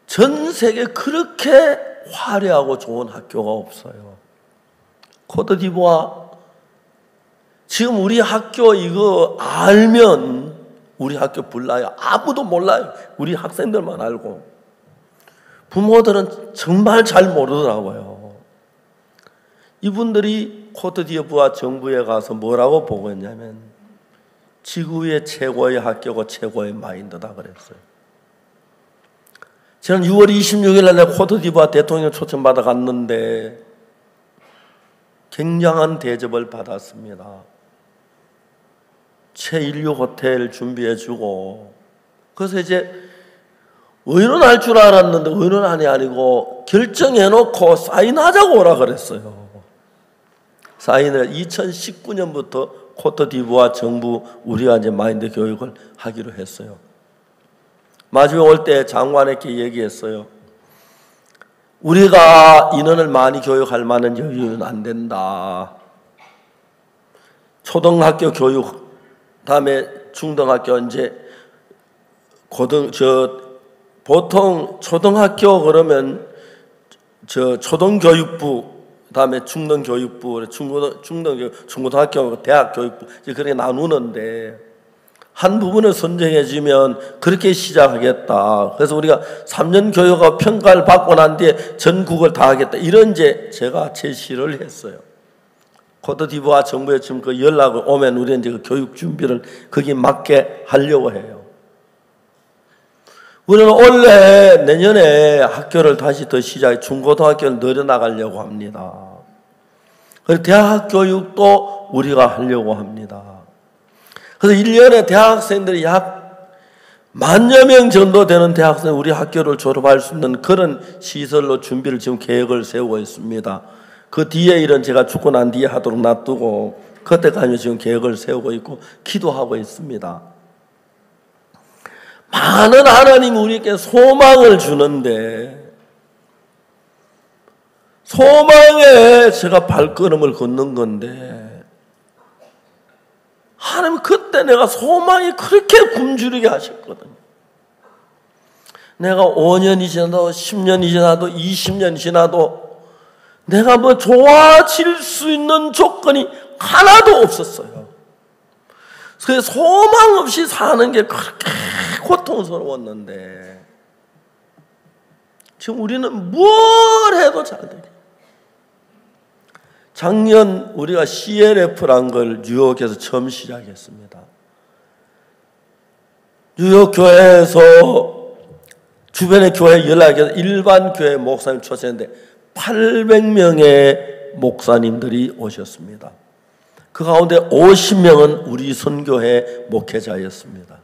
전 세계에 그렇게 화려하고 좋은 학교가 없어요. 코트디부아 지금 우리 학교 이거 알면 우리 학교 불나요. 아무도 몰라요. 우리 학생들만 알고. 부모들은 정말 잘 모르더라고요. 이분들이 코트디부아 정부에 가서 뭐라고 보고했냐면 지구의 최고의 학교고 최고의 마인드다 그랬어요. 저는 6월 26일 날 코트디부아 대통령 초청받아 갔는데 굉장한 대접을 받았습니다. 최일류 호텔 준비해주고 그래서 이제 의논할 줄 알았는데 의논안이 아니고 결정해놓고 사인하자고 오라 그랬어요. 사인을 2019년부터 코트디부아 정부 우리가 이제 마인드 교육을 하기로 했어요. 마지막에 올 때 장관에게 얘기했어요. 우리가 인원을 많이 교육할 만한 여유는 안 된다. 초등학교 교육 다음에 중등학교 이제 보통 초등학교 그러면 초등교육부 그다음에 중등교육부 중고등학교 대학교육부 그렇게 나누는데 한 부분을 선정해주면 그렇게 시작하겠다. 그래서 우리가 3년 교육하고 평가를 받고 난 뒤에 전국을 다 하겠다. 이런 제가 제시를 했어요. 코트디부아 정부에 지금 그 연락을 오면 우리는 이제 그 교육 준비를 거기에 맞게 하려고 해요. 우리는 올해 내년에 학교를 다시 더 시작해 중고등학교를 늘려나가려고 합니다. 그리고 대학 교육도 우리가 하려고 합니다. 그래서 1년에 대학생들이 약 10,000여 명 정도 되는 대학생 우리 학교를 졸업할 수 있는 그런 시설로 준비를 지금 계획을 세우고 있습니다. 그 뒤에 일은 제가 죽고 난 뒤에 하도록 놔두고 그때까지 지금 계획을 세우고 있고 기도하고 있습니다. 많은 하나님이 우리에게 소망을 주는데 소망에 제가 발걸음을 걷는 건데 하나님 그때 내가 소망이 그렇게 굶주리게 하셨거든요. 내가 5년이 지나도 10년이 지나도 20년이 지나도 내가 뭐 좋아질 수 있는 조건이 하나도 없었어요. 그래서 소망 없이 사는 게 그렇게 고통스러웠는데 지금 우리는 뭘 해도 잘 되게. 작년 우리가 CLF란 걸 뉴욕에서 처음 시작했습니다. 뉴욕 교회에서 주변의 교회 연락해서 일반 교회 목사님 초청했는데 800명의 목사님들이 오셨습니다. 그 가운데 50명은 우리 선교회 목회자였습니다.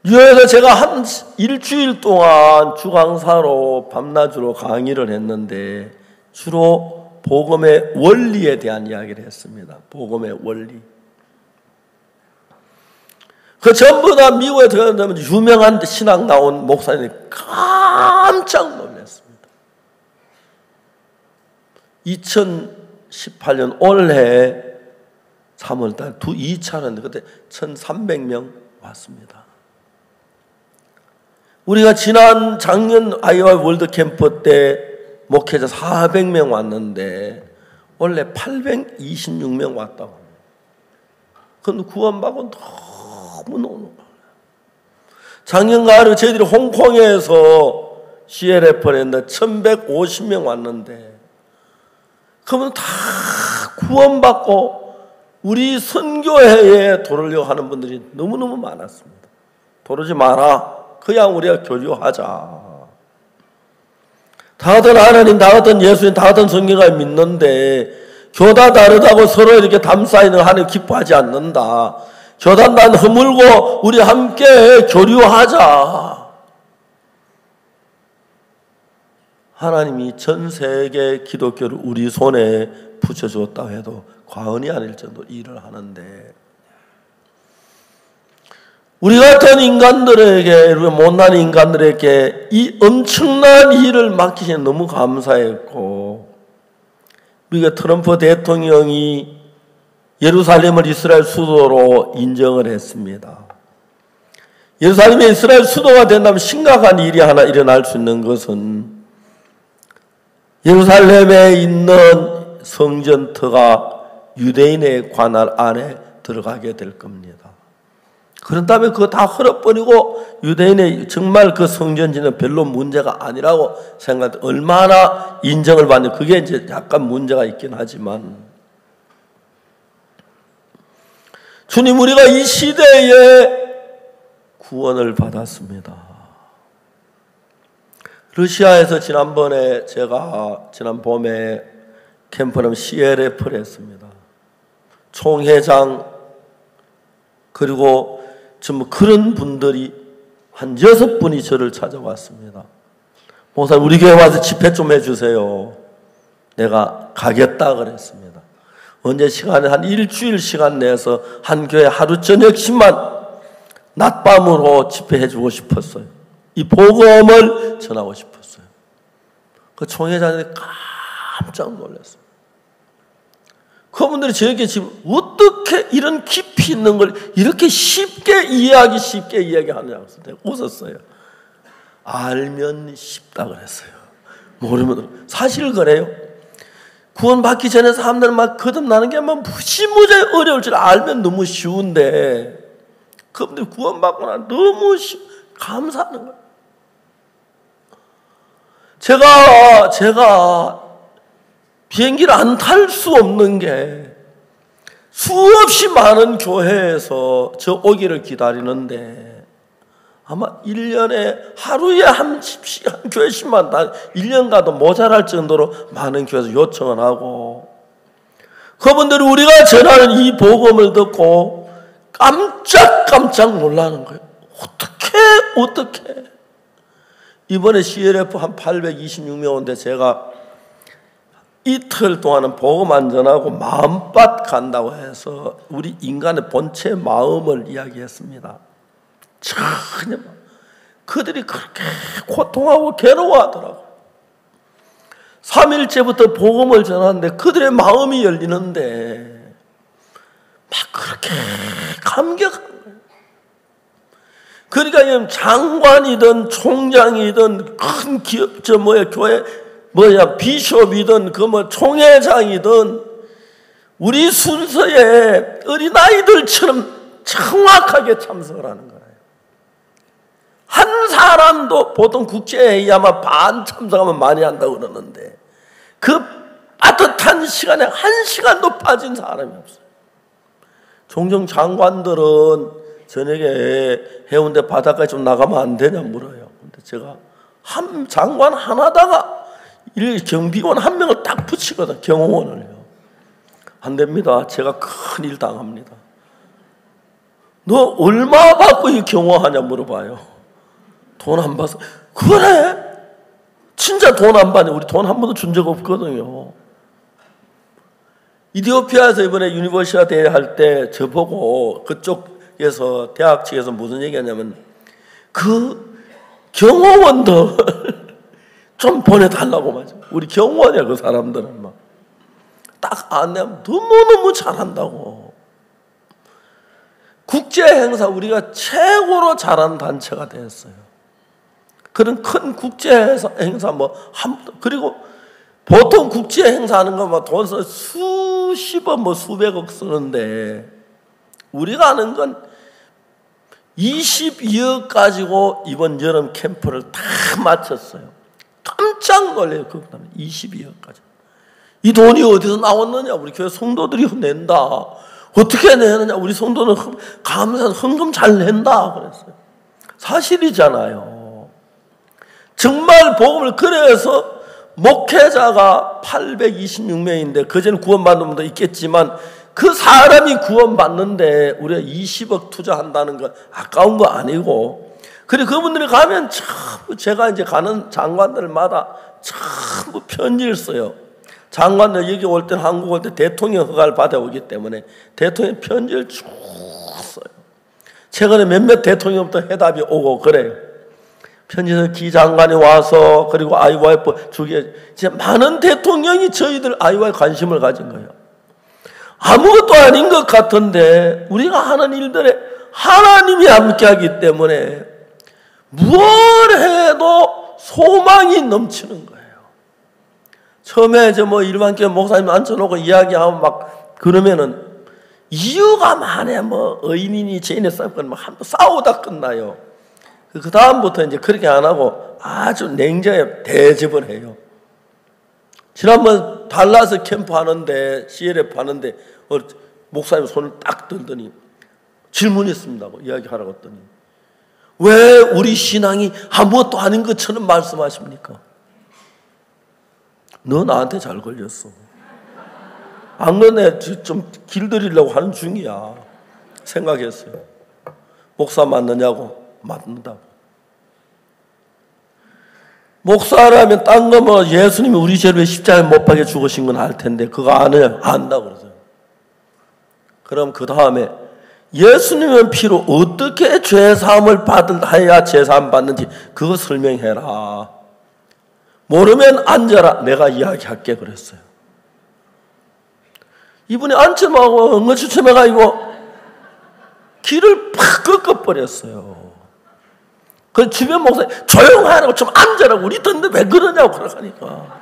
뉴욕에서 제가 한 일주일 동안 주강사로 밤낮으로 강의를 했는데 주로 복음의 원리에 대한 이야기를 했습니다. 복음의 원리. 그 전부 다 미국에 들어가면 유명한 신학 나온 목사님이 깜짝 놀랐습니다. 2018년 올해 3월달 2차는 그때 1,300명 왔습니다. 우리가 지난 작년 아이와 월드 캠프 때 목회자 400명 왔는데 원래 826명 왔다고 합니다. 그런데 구원받고 너무너무 작년 가을에 저희들이 홍콩에서 CLF를 했는데 1150명 왔는데 그러면 다 구원받고 우리 선교회에 도르려고 하는 분들이 너무너무 많았습니다. 도르지 마라. 그냥 우리가 교류하자. 다 같은 하나님, 다 같은 예수님, 다 같은 성경을 믿는데 교다 다르다고 서로 이렇게 담쌓이는 하나님 기뻐하지 않는다. 교단단 허물고 우리 함께 교류하자. 하나님이 전 세계 기독교를 우리 손에 붙여주었다고 해도 과언이 아닐 정도로 일을 하는데 우리 같은 인간들에게, 우리 못난 인간들에게 이 엄청난 일을 맡기시니 너무 감사했고, 미국의 트럼프 대통령이 예루살렘을 이스라엘 수도로 인정을 했습니다. 예루살렘이 이스라엘 수도가 된다면 심각한 일이 하나 일어날 수 있는 것은 예루살렘에 있는 성전터가 유대인의 관할 안에 들어가게 될 겁니다. 그런다면 그거 다 흘러버리고 유대인의 정말 그 성전지는 별로 문제가 아니라고 생각해 얼마나 인정을 받는 그게 이제 약간 문제가 있긴 하지만 주님 우리가 이 시대에 구원을 받았습니다. 러시아에서 지난번에 제가 지난 봄에 캠프는 CLF를 했습니다. 총회장 그리고 전부 그런 분들이 한 6분이 저를 찾아왔습니다. 목사님 우리 교회 와서 집회 좀 해주세요. 내가 가겠다 그랬습니다. 언제 시간에 한 일주일 시간 내서 한 교회 하루 저녁씩만 낮밤으로 집회해주고 싶었어요. 이 복음을 전하고 싶었어요. 그 총회장이 깜짝 놀랐어요. 그분들이 저에게 지금 어떻게 이런 깊이 있는 걸 이렇게 쉽게 이야기하느냐고 내가 웃었어요. 알면 쉽다 그랬어요. 모르면 사실 그래요. 구원받기 전에 사람들은 막 거듭나는 게 막 무지무지하게 어려울 줄 알면 너무 쉬운데 그분들 구원받고 나면 너무 감사하는 거예요. 제가 비행기를 안 탈 수 없는 게 수없이 많은 교회에서 저 오기를 기다리는데 아마 1년에 하루에 한 교회씩만 다 1년 가도 모자랄 정도로 많은 교회에서 요청을 하고 그분들이 우리가 전하는 이 복음을 듣고 깜짝 놀라는 거예요. 어떻게 이번에 CLF 한 826명 온데 제가 이틀 동안은 복음 안전하고 마음밭 간다고 해서 우리 인간의 본체 마음을 이야기했습니다. 전혀 그들이 그렇게 고통하고 괴로워하더라고요. 3일째부터 복음을 전하는데 그들의 마음이 열리는데 막 그렇게 감격한 거예요. 그러니까 장관이든 총장이든 큰 기업, 교회 비숍이든 총회장이든 우리 순서에 어린아이들처럼 정확하게 참석을 하는 거예요. 한 사람도 보통 국제회의 아마 반 참석하면 많이 한다고 그러는데 그 빠듯한 시간에 한 시간도 빠진 사람이 없어요. 종종 장관들은 저녁에 해운대 바닷가에 좀 나가면 안 되냐 물어요. 근데 제가 한 장관 하나다가 경비원 한 명을 딱 붙이거든. 경호원을요. 안 됩니다. 제가 큰일 당합니다. 너 얼마 받고 이 경호하냐 물어봐요. 돈 안 받아서. 그래? 진짜 돈 안 받네. 우리 돈 한 번도 준 적 없거든요. 이디오피아에서 이번에 유니버시아 대회 할 때 저보고 그쪽에서 대학 측에서 무슨 얘기하냐면 그 경호원들 좀 보내달라고 말이죠. 우리 경호원이야 그 사람들은 막 딱 안내하면 너무너무 잘한다고. 국제 행사 우리가 최고로 잘하는 단체가 됐어요. 그런 큰 국제 행사 그리고 보통 국제 행사하는 거 뭐 돈 써 수십억 수백억 쓰는데 우리가 하는 건 22억 가지고 이번 여름 캠프를 다 마쳤어요. 깜짝 놀래요. 그 22억까지. 이 돈이 어디서 나왔느냐? 우리 교회 성도들이 낸다. 어떻게 내느냐? 우리 성도는 감사해서 헌금 잘 낸다. 그랬어요. 사실이잖아요. 정말 복음을 그래서 목회자가 826명인데 그전에 구원받는 분도 있겠지만 그 사람이 구원받는데 우리가 20억 투자한다는 건 아까운 거 아니고 그리고 그분들이 가면 참 제가 이제 가는 장관들마다 참 편지를 써요. 장관들 여기 올 때는 한국 올 때 대통령 허가를 받아오기 때문에 대통령 편지를 쭉 써요. 최근에 몇몇 대통령부터 해답이 오고 그래요. 편지에서 기장관이 와서 그리고 IYF 주기에 진짜 많은 대통령이 저희들 IY에 관심을 가진 거예요. 아무것도 아닌 것 같은데 우리가 하는 일들에 하나님이 함께하기 때문에 무엇 해도 소망이 넘치는 거예요. 처음에 이제 일반 교회 목사님 앉혀놓고 이야기하면 막 그러면은 이유가 많아요. 의인이니 죄인이 싸우건 한번 싸우다 끝나요. 그 다음부터 이제 그렇게 안 하고 아주 냉정하게 대접을 해요. 지난번 달라스 캠프 하는데 CLF 하는데 목사님 손을 딱 들더니 질문했습니다고 이야기하라고 했더니 왜 우리 신앙이 아무것도 아닌 것처럼 말씀하십니까? 너 나한테 잘 걸렸어. 안 그러네 좀 길들이려고 하는 중이야. 생각했어요. 목사 맞느냐고. 맞는다고. 목사라면 딴 거 예수님이 우리 죄를 왜 십자가에 못 박혀 죽으신 건 알 텐데 그거 안다고 그러세요. 그럼 그 다음에 예수님은 피로 어떻게 죄사함을 받아야 죄사함 받는지 그거 설명해라. 모르면 앉아라. 내가 이야기할게 그랬어요. 이분이 앉혀하고 엉거주춤해가지고 길을 팍 꺾어버렸어요. 그 주변 목사님 조용하라고 좀 앉아라고 우리 듣는데 왜 그러냐고 그러니까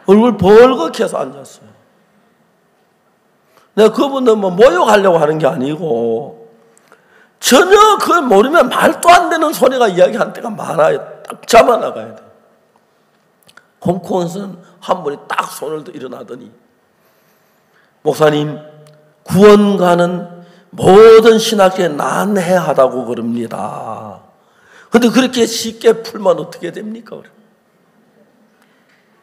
얼굴 벌겋게 서 앉았어요. 내가 그분들 모욕하려고 하는 게 아니고 전혀 그걸 모르면 말도 안 되는 소리가 이야기할 때가 많아요. 딱 잡아 나가야 돼. 홍콩에서는 한 분이 딱 손을 들어 일어나더니 목사님 구원가는 모든 신학에 난해하다고 그럽니다. 근데 그렇게 쉽게 풀면 어떻게 됩니까?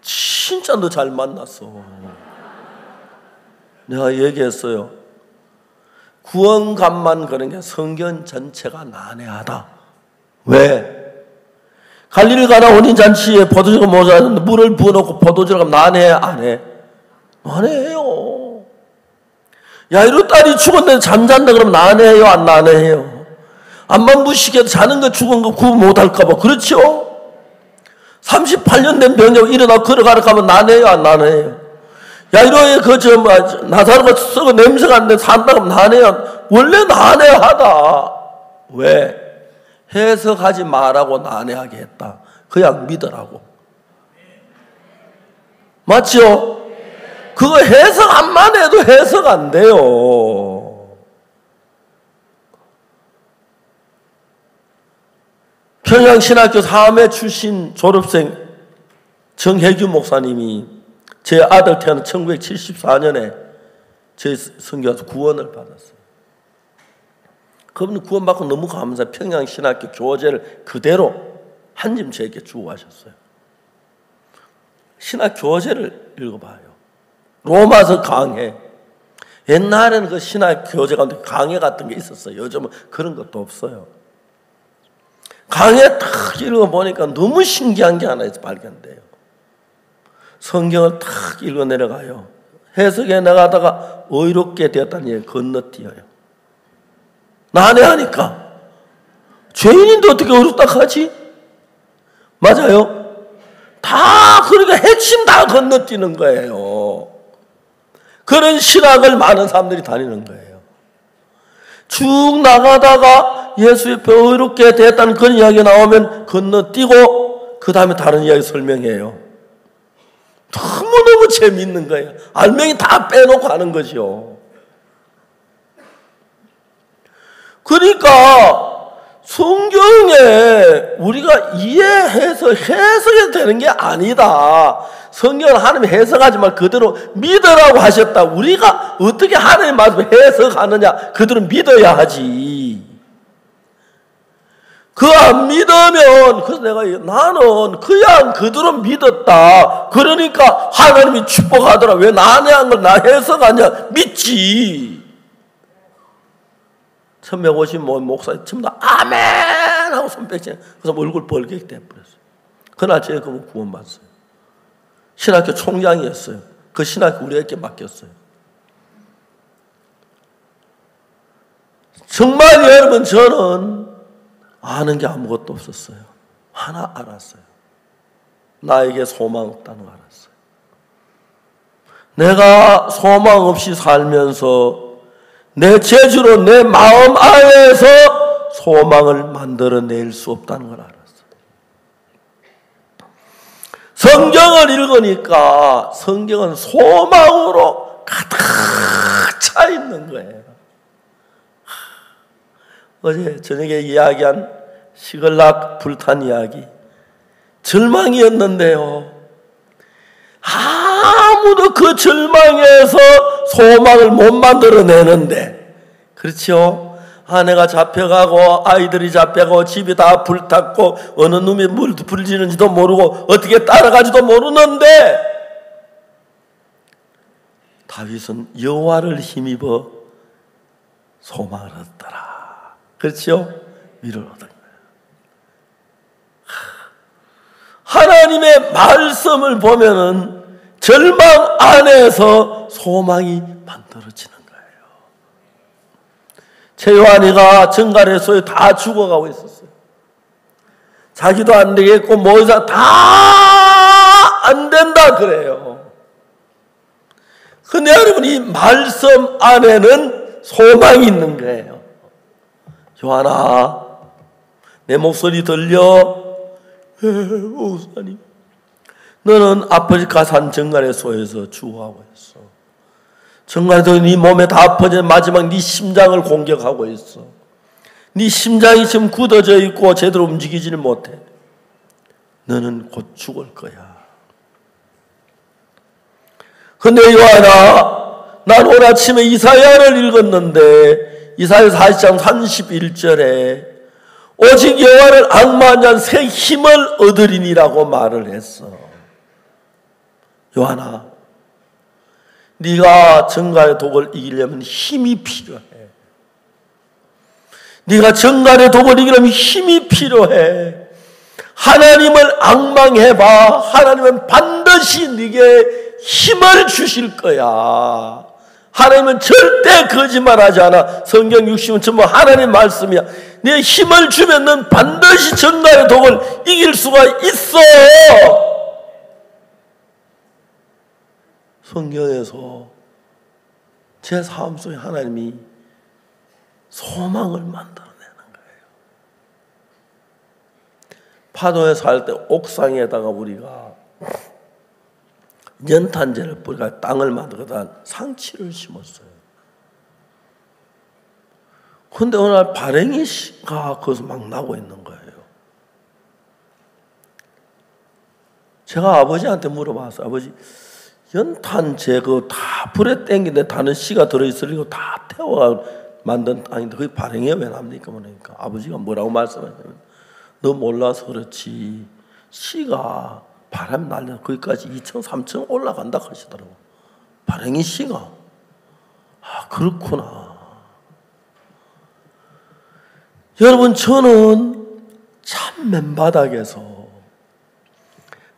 진짜 너 잘 만났어. 내가 얘기했어요. 구원감만 그런 게 성경 전체가 난해하다. 왜? 갈릴리 가나 혼인잔치에 포도주가 모자랐는데 물을 부어놓고 포도주를 하면 난해 안 해? 난해해요. 야이로 딸이 죽었는데 잠잔다 그러면 난해해요 안 난해해요? 암만 무식해도 자는 거 죽은 거 구분 못할까 봐. 그렇죠? 38년 된 병자가 일어나 걸어가라 하면 난해해요 안 난해해요? 야이로에 나사로가 썩어 냄새가 안 돼 산다 그러면 난해해요? 원래 난해하다. 왜? 해석하지 말라고 난해하게 했다. 그냥 믿으라고. 맞죠? 그거 해석 안만 해도 해석 안 돼요. 평양신학교 3회 출신 졸업생 정혜규 목사님이 제 아들 태어난 1974년에 제 선교에서 구원을 받았어요. 그분은 구원받고 너무 감사해요. 평양신학교 교재를 그대로 한 집 저에게 주고 가셨어요. 신학 교재를 읽어봐요. 로마서 강해. 옛날에는 그 신학 교재 가운데 강해 같은 게 있었어요. 요즘은 그런 것도 없어요. 강해 탁 읽어보니까 너무 신기한 게 하나 발견돼요. 성경을 탁 읽어 내려가요. 해석해 나가다가 의롭게 되었다는 얘기 건너뛰어요. 난해하니까. 죄인인데 어떻게 의롭다 하지? 맞아요? 다 그러니까 핵심 다 건너뛰는 거예요. 그런 신학을 많은 사람들이 다니는 거예요. 쭉 나가다가 예수 옆에 의롭게 됐다는 그런 이야기 나오면 건너뛰고 그 다음에 다른 이야기 설명해요. 너무너무 재미있는 거예요. 알맹이 다 빼놓고 하는 거죠. 그러니까 성경에 우리가 이해해서 해석해도 되는 게 아니다. 성경은 하나님이 해석하지만 그대로 믿으라고 하셨다. 우리가 어떻게 하나님 말씀 해석하느냐, 그대로 믿어야 하지. 그 안 믿으면, 그래서 나는 그냥 그대로 믿었다. 그러니까 하나님이 축복하더라. 왜 난해한 걸 나 해석하냐? 믿지. 1150 목사님 전부 다 아멘 하고 손 뺏지. 그래서 얼굴 벌게 돼버렸어요. 그날 제가 그분 구원받았어요. 신학교 총장이었어요. 그 신학교 우리에게 맡겼어요. 정말 여러분, 저는 아는 게 아무것도 없었어요. 하나 알았어요. 나에게 소망 없다는 거 알았어요. 내가 소망 없이 살면서 내 재주로 내 마음 안에서 소망을 만들어낼 수 없다는 걸 알았어요. 성경을 읽으니까 성경은 소망으로 가득 차 있는 거예요. 어제 저녁에 이야기한 시글락 불탄 이야기, 절망이었는데요. 아무도 그 절망에서 소망을 못 만들어내는데, 그렇죠? 아내가 잡혀가고 아이들이 잡혀가고 집이 다 불탔고 어느 놈이 물 불지는지도 모르고 어떻게 따라가지도 모르는데 다윗은 여호와를 힘입어 소망을 얻더라. 그렇죠? 위를 얻은 거예요. 하나님의 말씀을 보면은 절망 안에서 소망이 만들어지는 거예요. 최요한이가 정갈에서 다 죽어가고 있었어요. 자기도 안 되겠고 모자 다 안 된다 그래요. 근데 여러분, 이 말씀 안에는 소망이 있는 거예요. 요한아, 내 목소리 들려? 목사님, 너는 아버지 가산 정갈의 소에서 죽어가고 있어. 정갈에서 네 몸에 다 퍼져 마지막 네 심장을 공격하고 있어. 네 심장이 지금 굳어져 있고 제대로 움직이지를 못해. 너는 곧 죽을 거야. 근데 요한아, 난 오늘 아침에 이사야를 읽었는데 이사야 40장 31절에 오직 여호와를 앙마한 자는 새 힘을 얻으리니라고 말을 했어. 요한아, 네가 정갈의 독을 이기려면 힘이 필요해. 네가 정갈의 독을 이기려면 힘이 필요해. 하나님을 앙망해봐. 하나님은 반드시 네게 힘을 주실 거야. 하나님은 절대 거짓말하지 않아. 성경 60은 전부 하나님 말씀이야. 네 힘을 주면 넌 반드시 정갈의 독을 이길 수가 있어. 성경에서 제 삶 속에 하나님이 소망을 만들어내는 거예요. 파도에 살 때 옥상에다가 우리가 연탄재를 뿌리가 땅을 만들거든 상치를 심었어요. 그런데 어느 날 발행이가 거기서 막 나고 있는 거예요. 제가 아버지한테 물어봤어요. 아버지, 연탄재 그거 다 불에 땡기는데 다른 씨가 들어있으려고 다 태워 만든 땅인데 그게 발행이 왜 납니까? 그러니까 아버지가 뭐라고 말씀하냐면, 너 몰라서 그렇지 씨가 바람 날려 거기까지 2층 3층 올라간다 하시더라고. 발행이 씨가. 아, 그렇구나. 여러분, 저는 참 맨바닥에서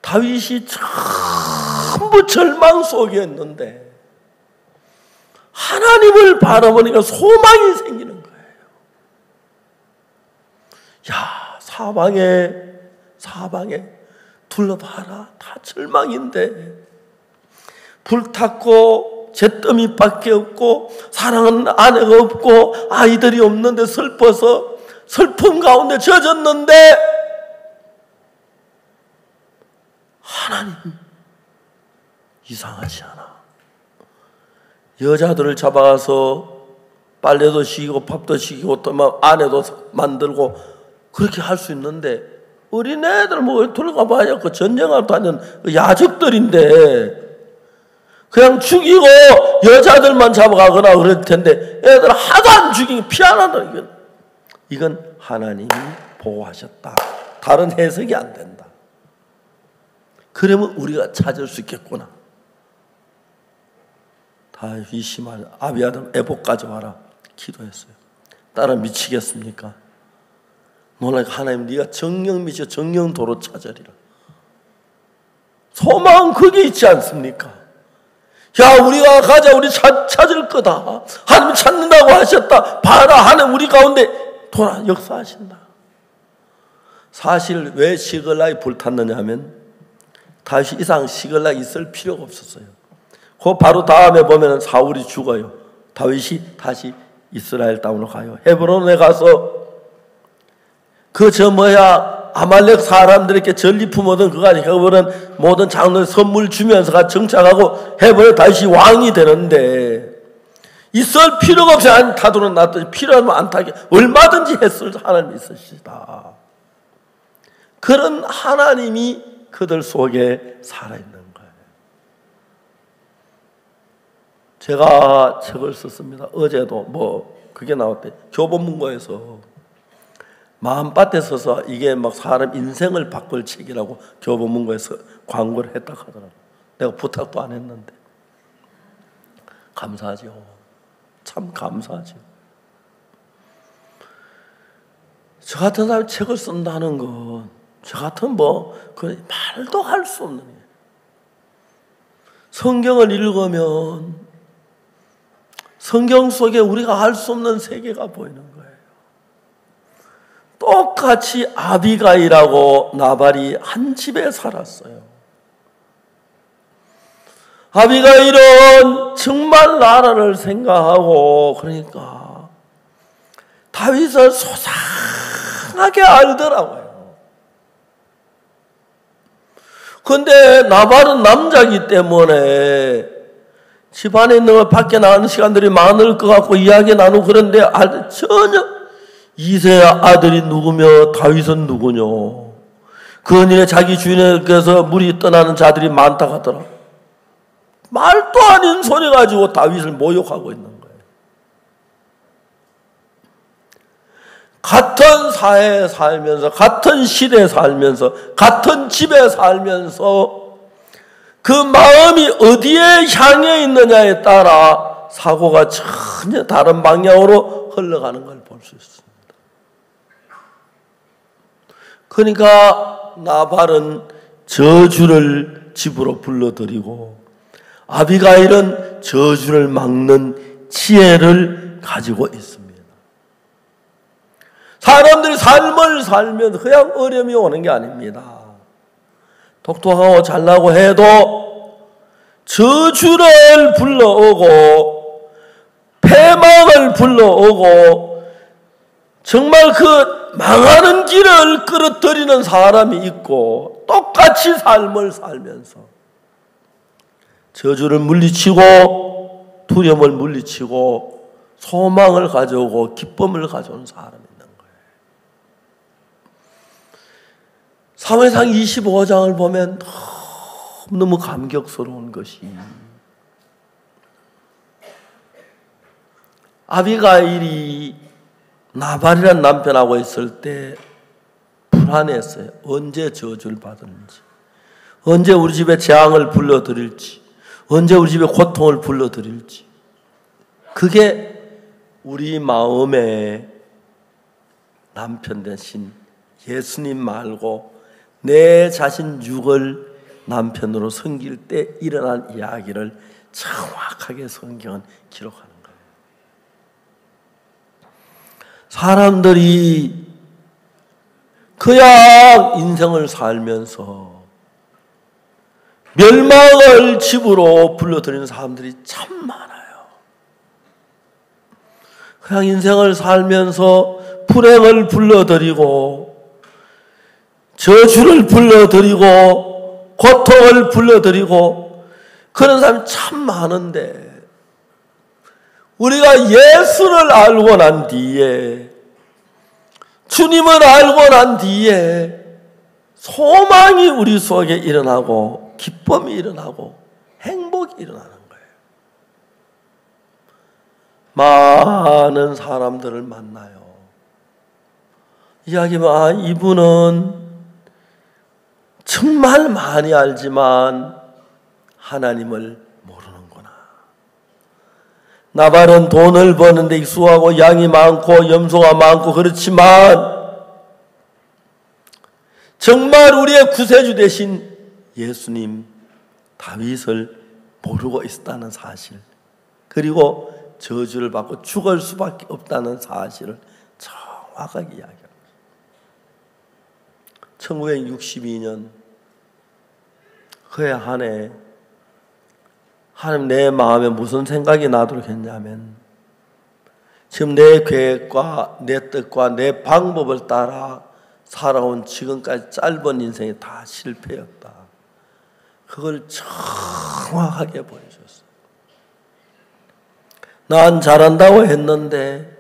다윗이 전부 절망 속이었는데 하나님을 바라보니까 소망이 생기는 거예요. 야, 사방에 둘러봐라. 다 절망인데 불탔고 잿더미밖에 없고 사랑하는 아내가 없고 아이들이 없는데 슬퍼서 슬픔 가운데 젖었는데 하나님 이상하지 않아. 여자들을 잡아가서 빨래도 시키고 밥도 시키고 또 막 아내도 만들고 그렇게 할 수 있는데 어린애들 뭐 들어가봐야 그 전쟁을 다니는 야적들인데 그냥 죽이고 여자들만 잡아가거나 그럴 텐데 애들 하도 안 죽이고 피 안 난다. 이건 하나님이 보호하셨다. 다른 해석이 안 된다. 그러면 우리가 찾을 수 있겠구나. 다윗이 말 아비아들 애복 가져와라 기도했어요. 딸은 미치겠습니까? 너는 하나님 네가 정령 미쳐 정령도로 찾으리라. 소망은 거기 있지 않습니까? 야, 우리가 가자. 우리 찾을 거다. 하나님 찾는다고 하셨다. 봐라. 하나님 우리 가운데 돌아 역사하신다. 사실 왜 시글락이 불탔느냐 하면 다윗이 이상 시글락이 있을 필요가 없었어요. 그 바로 다음에 보면 사울이 죽어요. 다윗이 다시 이스라엘 땅으로 가요. 헤브론에 가서 아말렉 사람들에게 전리품 얻은 그가 헤브론 모든 장로에 선물 주면서 정착하고 헤브론에 다시 왕이 되는데 있을 필요가 없이 안 타도록 놨더니 필요하면 안 타게 얼마든지 했을 하나님이 있으시다. 그런 하나님이 그들 속에 살아있는 거예요. 제가 책을 썼습니다. 어제도 그게 나왔대. 교보문고에서 마음밭에 서서 이게 막 사람 인생을 바꿀 책이라고 교보문고에서 광고를 했다 하더라고요. 내가 부탁도 안 했는데. 감사하죠. 참 감사하죠. 저 같은 사람이 책을 쓴다는 건, 저 같은 말도 할 수 없는 일이에요. 성경을 읽으면 성경 속에 우리가 알 수 없는 세계가 보이는 거예요. 똑같이 아비가일하고 나발이 한 집에 살았어요. 아비가일은 정말 나라를 생각하고 그러니까 다윗을 소상하게 알더라고요. 그런데 나발은 남자이기 때문에 집안에 있는 걸 밖에 나가는 시간들이 많을 것 같고 이야기 나누고 그런데 전혀 이세의 아들이 누구며 다윗은 누구뇨. 그언니에 자기 주인에게서 물이 떠나는 자들이 많다 하더라. 말도 아닌 소리 가지고 다윗을 모욕하고 있는 거예요. 같은 사회에 살면서 같은 시대에 살면서 같은 집에 살면서 그 마음이 어디에 향해 있느냐에 따라 사고가 전혀 다른 방향으로 흘러가는 걸 볼 수 있습니다. 그러니까 나발은 저주를 집으로 불러들이고 아비가일은 저주를 막는 지혜를 가지고 있습니다. 사람들이 삶을 살면 그냥 어려움이 오는 게 아닙니다. 똑똑하고 잘나고 해도 저주를 불러오고 패망을 불러오고 정말 그 망하는 길을 끌어들이는 사람이 있고 똑같이 삶을 살면서 저주를 물리치고 두려움을 물리치고 소망을 가져오고 기쁨을 가져오는 사람이 있는 거예요. 사무엘상 25장을 보면 너무 감격스러운 것이 아비가일이 나발이라는 남편하고 있을 때 불안했어요. 언제 저주를 받을지, 언제 우리 집에 재앙을 불러들일지, 언제 우리 집에 고통을 불러들일지. 그게 우리 마음에 남편 대신 예수님 말고 내 자신 육을 남편으로 섬길 때 일어난 이야기를 정확하게 성경은 기록하는 거예요. 사람들이 그냥 인생을 살면서 멸망을 집으로 불러들이는 사람들이 참 많아요. 그냥 인생을 살면서 불행을 불러들이고 저주를 불러들이고 고통을 불러들이고 그런 사람이 참 많은데, 우리가 예수를 알고 난 뒤에, 주님을 알고 난 뒤에 소망이 우리 속에 일어나고 기쁨이 일어나고 행복이 일어나는 거예요. 많은 사람들을 만나요. 이야기만, 이분은 정말 많이 알지만 하나님을 모르는구나. 나발은 돈을 버는데 익숙하고 양이 많고 염소가 많고 그렇지만 정말 우리의 구세주 되신 예수님 다윗을 모르고 있었다는 사실, 그리고 저주를 받고 죽을 수밖에 없다는 사실을 정확하게 이야기합니다. 1962년 그해 한 해 하나님 내 마음에 무슨 생각이 나도록 했냐면, 지금 내 계획과 내 뜻과 내 방법을 따라 살아온 지금까지 짧은 인생이 다 실패였다. 그걸 정확하게 보여줬어요. 난 잘한다고 했는데,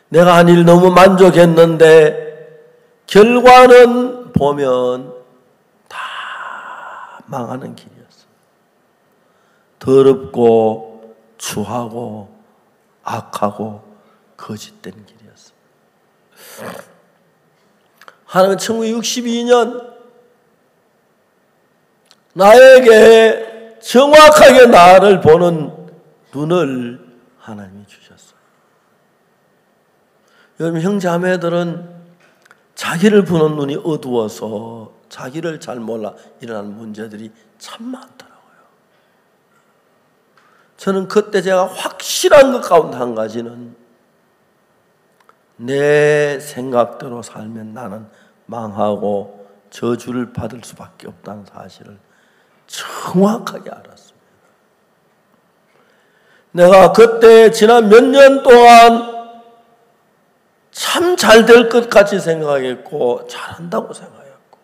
내가 한 일 너무 만족했는데 결과는 보면 다 망하는 길이었어요. 더럽고 추하고 악하고 거짓된 길이었어요. 하나님은 1962년 나에게 정확하게 나를 보는 눈을 하나님이 주셨어요. 여러분, 형제자매들은 자기를 보는 눈이 어두워서 자기를 잘 몰라 일어나는 문제들이 참 많더라고요. 저는 그때 제가 확실한 것 가운데 한 가지는, 내 생각대로 살면 나는 망하고 저주를 받을 수밖에 없다는 사실을 정확하게 알았습니다. 내가 그때 지난 몇 년 동안 참 잘 될 것 같이 생각했고 잘한다고 생각했고,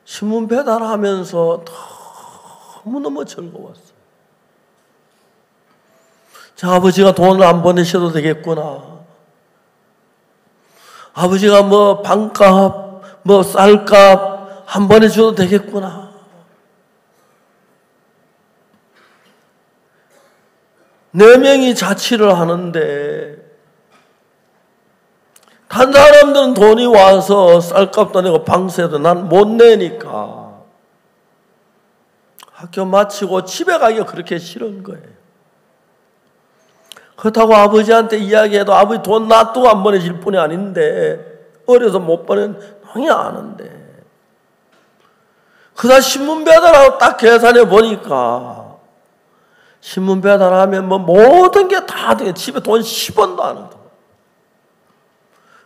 신문 배달하면서 너무너무 즐거웠어요. 저 아버지가 돈을 안 보내셔도 되겠구나. 아버지가 뭐 방값, 뭐 쌀값 한 번에 줘도 되겠구나. 네 명이 자취를 하는데 한 사람들은 돈이 와서 쌀값도 내고 방세도 난 못 내니까 학교 마치고 집에 가기가 그렇게 싫은 거예요. 그렇다고 아버지한테 이야기해도 아버지 돈 놔두고 안 보내줄 뿐이 아닌데, 어려서 못 보낸 형이 아는데, 그다 신문 배달하고 딱 계산해 보니까 신문 배달하면 뭐 모든 게 다 돼. 집에 돈 10원도 안 얻어.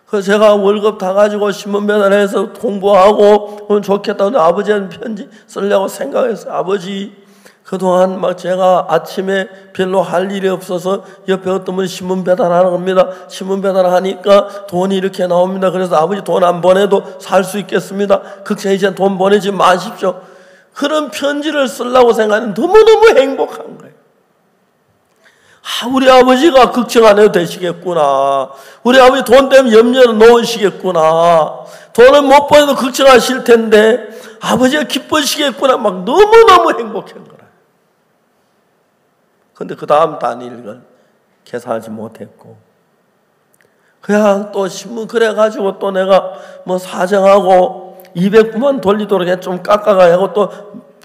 그래서 제가 월급 다 가지고 신문 배달해서 공부하고 오늘 좋겠다. 근데 아버지한테 편지 쓰려고 생각했어요. 아버지, 그동안 막 제가 아침에 별로 할 일이 없어서 옆에 어떤 분이 신문 배달하는 겁니다. 신문 배달하니까 돈이 이렇게 나옵니다. 그래서 아버지 돈 안 보내도 살 수 있겠습니다. 극찬 이제 돈 보내지 마십시오. 그런 편지를 쓰려고 생각하는 너무너무 행복한 거예요. 우리 아버지가 걱정 안 해도 되시겠구나. 우리 아버지 돈 때문에 염려를 놓으시겠구나. 돈을 못 보내도 걱정하실 텐데 아버지가 기뻐하시겠구나. 막 너무너무 행복한 거라. 근데 그 다음 단일을 계산하지 못했고, 그냥 또 신문 그래가지고 또 내가 뭐 사정하고 200부만 돌리도록 좀 깎아가지고 또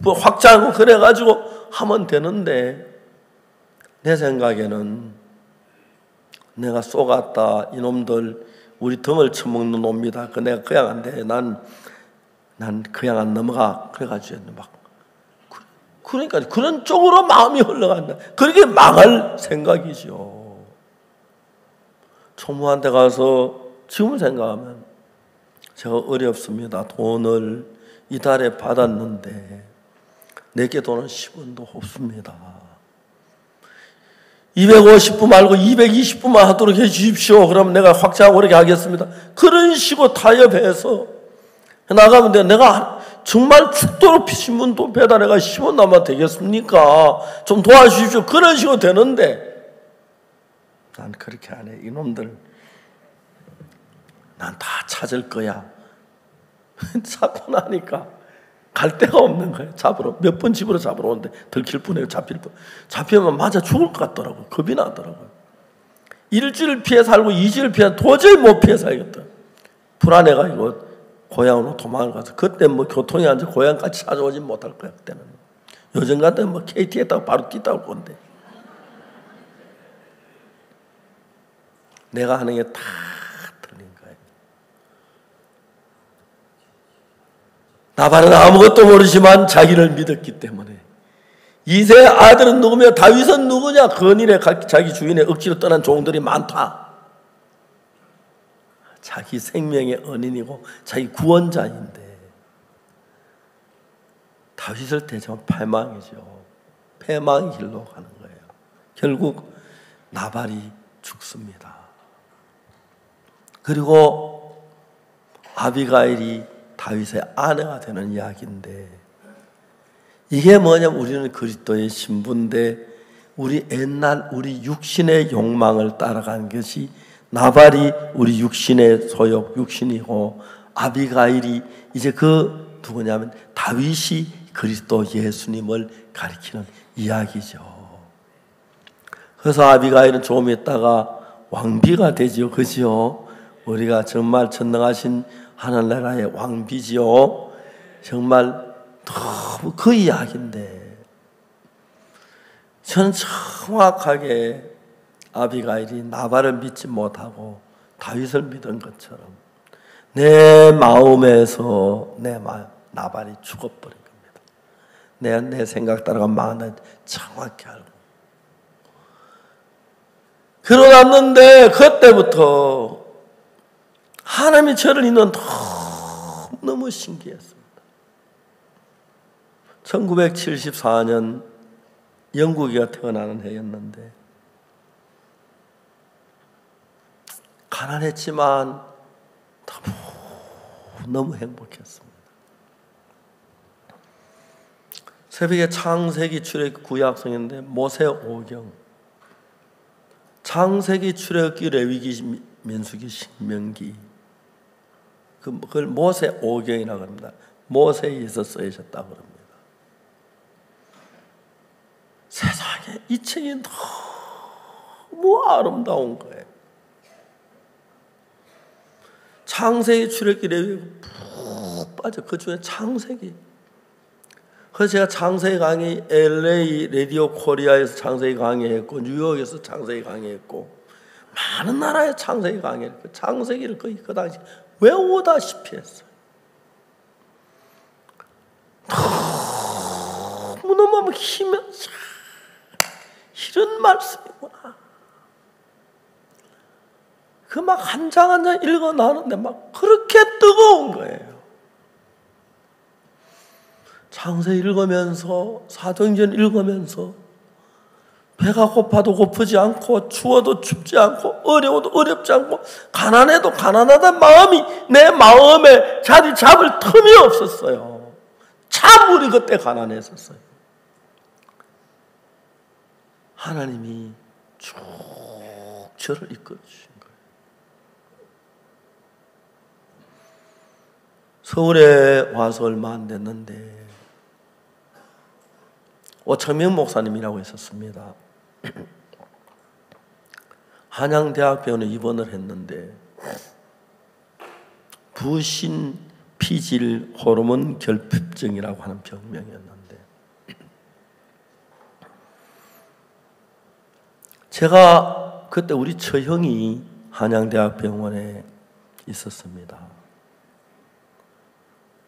뭐 확장하고 그래가지고 하면 되는데, 내 생각에는 내가 쏘갔다 이놈들 우리 덤을 쳐먹는 놈이다. 그 내가 그냥 안 돼. 난 그냥 안 넘어가. 그래가지고 막 그러니까 그런 쪽으로 마음이 흘러간다. 그렇게 망할 생각이죠. 총무한테 가서 지금 생각하면 제가 어렵습니다. 돈을 이달에 받았는데 내게 돈은 10원도 없습니다. 250부 말고 220부만 하도록 해 주십시오. 그러면 내가 확장하고 그렇게 하겠습니다. 그런 식으로 타협해서 나가면 돼. 내가 정말 죽도록 신문도 배달해가 10원 남아 되겠습니까? 좀 도와주십시오. 그런 식으로 되는데 난 그렇게 안 해. 이놈들 난 다 찾을 거야. 찾고 나니까 갈 데가 없는 거예요. 잡으러 몇 번 집으로 잡으러 오는데 들킬 뻔해요. 잡힐 뻔. 잡히면 맞아 죽을 것 같더라고요. 겁이 나더라고요. 일주일 피해 살고 2주일 피해 도저히 못 피해 살겠다. 불안해가지고 고향으로 도망을 가서 그때 뭐 교통이 안 좋아 고향까지 찾아오지 못할 거야. 그때는 요즘 같으면 뭐 KT에 타고 바로 뛰다 올 건데 내가 하는 게 다 틀린 거예요. 나발은 아무것도 모르지만 자기를 믿었기 때문에 이세의 아들은 누구며 다윗은 누구냐? 건일에 자기 주인의 억지로 떠난 종들이 많다. 자기 생명의 은인이고 자기 구원자인데 다윗을 대적한 패망이죠. 패망의 길로 가는 거예요. 결국 나발이 죽습니다. 그리고 아비가일이 다윗의 아내가 되는 이야기인데 이게 뭐냐면 우리는 그리스도의 신부인데 우리 옛날 우리 육신의 욕망을 따라간 것이 나발이 우리 육신의 소욕 육신이고 아비가일이 이제 그 누구냐면 다윗이 그리스도 예수님을 가리키는 이야기죠. 그래서 아비가일은 조금 있다가 왕비가 되죠. 그죠? 우리가 정말 전능하신 하늘나라의 왕비지요. 정말 너무 그 이야기인데 저는 정확하게 아비가일이 나발을 믿지 못하고 다윗을 믿은 것처럼 내 마음에서 나발이 죽어버린 겁니다. 내 생각 따라가 마음을 정확히 알고 그러났는데 그때부터 하나님이 저를 잊는 너무 신기했습니다. 1974년 영국이가 태어나는 해였는데 가난했지만 너무 행복했습니다. 새벽에 창세기 출애굽기 구약성인데 모세오경 창세기 출애굽기 레위기 민수기 신명기 그걸 모세오경이라고 합니다. 모세에서 쓰여졌다고 합니다. 세상에 이 책이 너무 아름다운 거예요. 창세기 출애굽기 레위기 푹 빠져. 그 중에 창세기. 그래서 제가 창세기 강의 LA 라디오 코리아에서 창세기 강의했고 뉴욕에서 창세기 강의했고 많은 나라에 창세기 강의했고 창세기를 거의 그 당시 외우다시피 했어요. 너무너무 힘이 이런 말씀이구나. 그 막 한 장 한 장 읽어 나오는데 막 그렇게 뜨거운 거예요. 창세 읽으면서 사도행전 읽으면서 배가 고파도 고프지 않고 추워도 춥지 않고 어려워도 어렵지 않고 가난해도 가난하다는 마음이 내 마음에 자리 잡을 틈이 없었어요. 참 우리 그때 가난했었어요. 하나님이 쭉 저를 이끌어 주신 거예요. 서울에 와서 얼마 안 됐는데 오창명 목사님이라고 있었습니다. 한양대학병원에 입원을 했는데 부신 피질 호르몬 결핍증이라고 하는 병명이었는데 제가 그때 우리 처형이 한양대학병원에 있었습니다.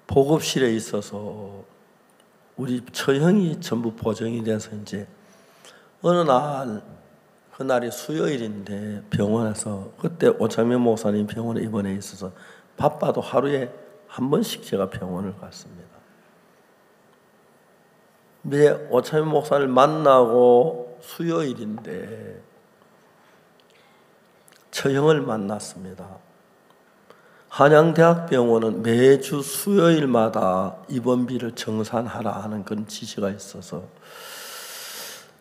보급실에 있어서 우리 처형이 전부 보정이 돼서 이제 어느 날 그날이 수요일인데 병원에서 그때 오창면 목사님 병원에 입원해 있어서 바빠도 하루에 한 번씩 제가 병원을 갔습니다. 근데 오창면 목사를 만나고 수요일인데 처형을 만났습니다. 한양대학병원은 매주 수요일마다 입원비를 정산하라 하는 그런 지시가 있어서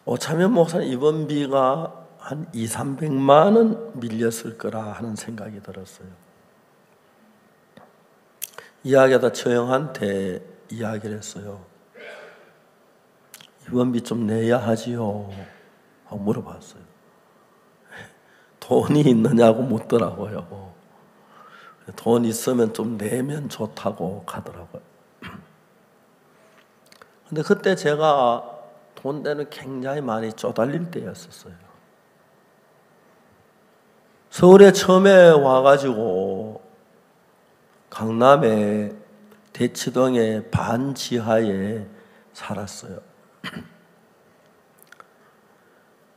오창면 목사님 입원비가 한 200~300만 원 밀렸을 거라 하는 생각이 들었어요. 이야기하다 처형한테 이야기를 했어요. 입원비 좀 내야 하지요 하고 물어봤어요. 돈이 있느냐고 묻더라고요. 돈 있으면 좀 내면 좋다고 가더라고요. 근데 그때 제가 돈 내는 굉장히 많이 쪼달릴 때였었어요. 서울에 처음에 와가지고 강남에 대치동의 반지하에 살았어요.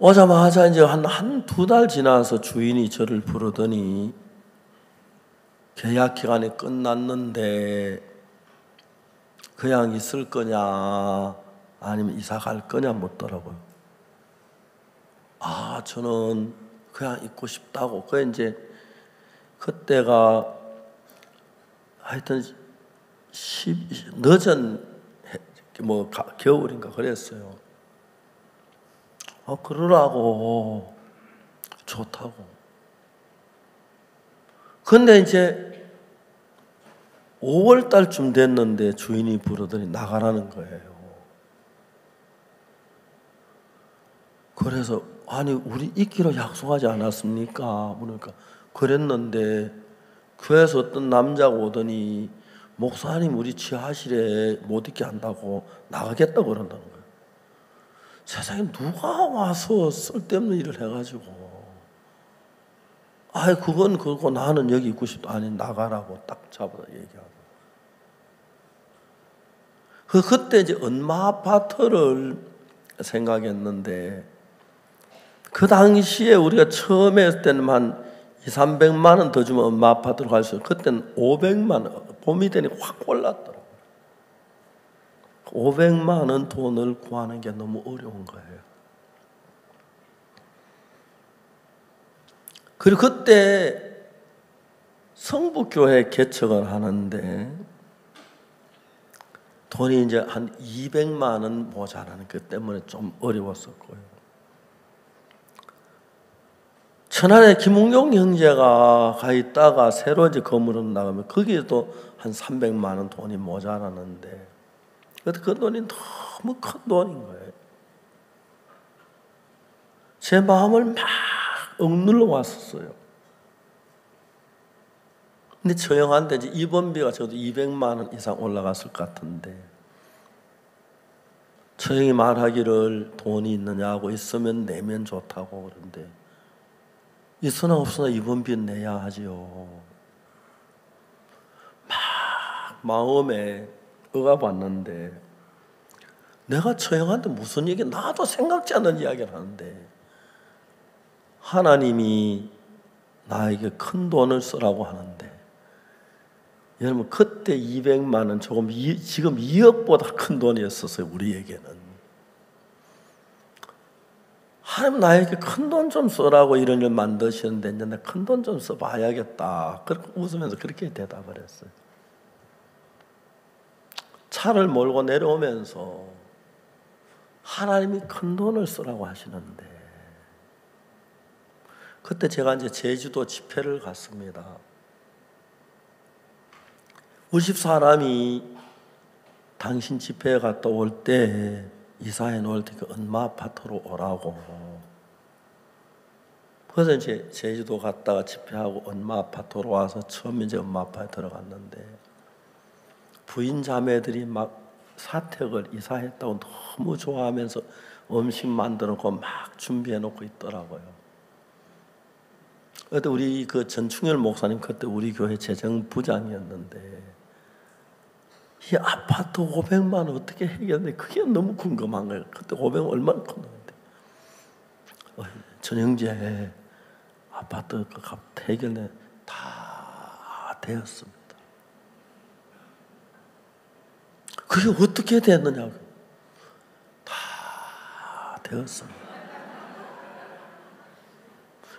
오자마자 이제 한두 달 지나서 주인이 저를 부르더니 계약 기간이 끝났는데 그냥 있을 거냐 아니면 이사 갈 거냐 묻더라고요. 저는 그냥 있고 싶다고. 그 이제 그때가 하여튼 늦은 겨울인가 그랬어요. 그러라고. 좋다고. 근데 이제 5월 달쯤 됐는데 주인이 부르더니 나가라는 거예요. 그래서 아니 우리 있기로 약속하지 않았습니까? 그러니까 그랬는데 교회에서 어떤 남자가 오더니 목사님 우리 지하실에 못 있게 한다고 나가겠다고 그런다는 거예요. 세상에 누가 와서 쓸데없는 일을 해가지고 그건 그거 나는 여기 있고 싶다. 아니 나가라고 딱 잡아서 얘기하고. 그때 이제 은마 아파트를 생각했는데 그 당시에 우리가 처음에 했을 때는 한 200~300만 원 더 주면 은마 아파트로 갈 수 있어요. 그때는 500만 원 봄이 되니 확 올랐더라고요. 500만 원 돈을 구하는 게 너무 어려운 거예요. 그리고 그때 성북교회 개척을 하는데 돈이 이제 한 200만 원 모자라는 그 때문에 좀 어려웠었고요. 천안에 김웅용 형제가 가 있다가 새로 이제 건물로 나가면 거기에도 한 300만 원 돈이 모자라는데 그 돈이 너무 큰 돈인 거예요. 제 마음을 막 억눌러 왔었어요. 근데 처형한데 이제 입원비가 저도 200만 원 이상 올라갔을 것 같은데 처형이 말하기를 돈이 있느냐고 있으면 내면 좋다고 그러는데 있으나 없으나 입원비는 내야 하지요. 막 마음에 억압왔는데 내가 처형한테 무슨 얘기 나도 생각지 않는 이야기를 하는데 하나님이 나에게 큰 돈을 쓰라고 하는데 여러분 그때 200만 원 지금 2억보다 큰 돈이었었어요. 우리에게는. 하나님 나에게 큰 돈 좀 쓰라고 이런 일 만드시는데 이제 내가 큰 돈 좀 써봐야겠다. 그렇게 웃으면서 그렇게 대답을 했어요. 차를 몰고 내려오면서 하나님이 큰 돈을 쓰라고 하시는데 그때 제가 이제 제주도 집회를 갔습니다. 우리 집 사람이 당신 집회에 갔다 올 때 이사해 놓을 때 그 은마 아파트로 오라고. 그래서 이제 제주도 갔다가 집회하고 은마 아파트로 와서 처음 이제 은마 아파트에 들어갔는데 부인 자매들이 막 사택을 이사했다고 너무 좋아하면서 음식 만들어 놓고 막 준비해 놓고 있더라고요. 그때 우리 그 전충열 목사님 그때 우리 교회 재정부장이었는데 이 아파트 500만 원 어떻게 해결돼? 그게 너무 궁금한 거예요. 그때 500만 얼마나 컸는데 전영재 아파트 그 값 해결돼 다 되었습니다. 그게 어떻게 됐느냐고. 다 되었습니다.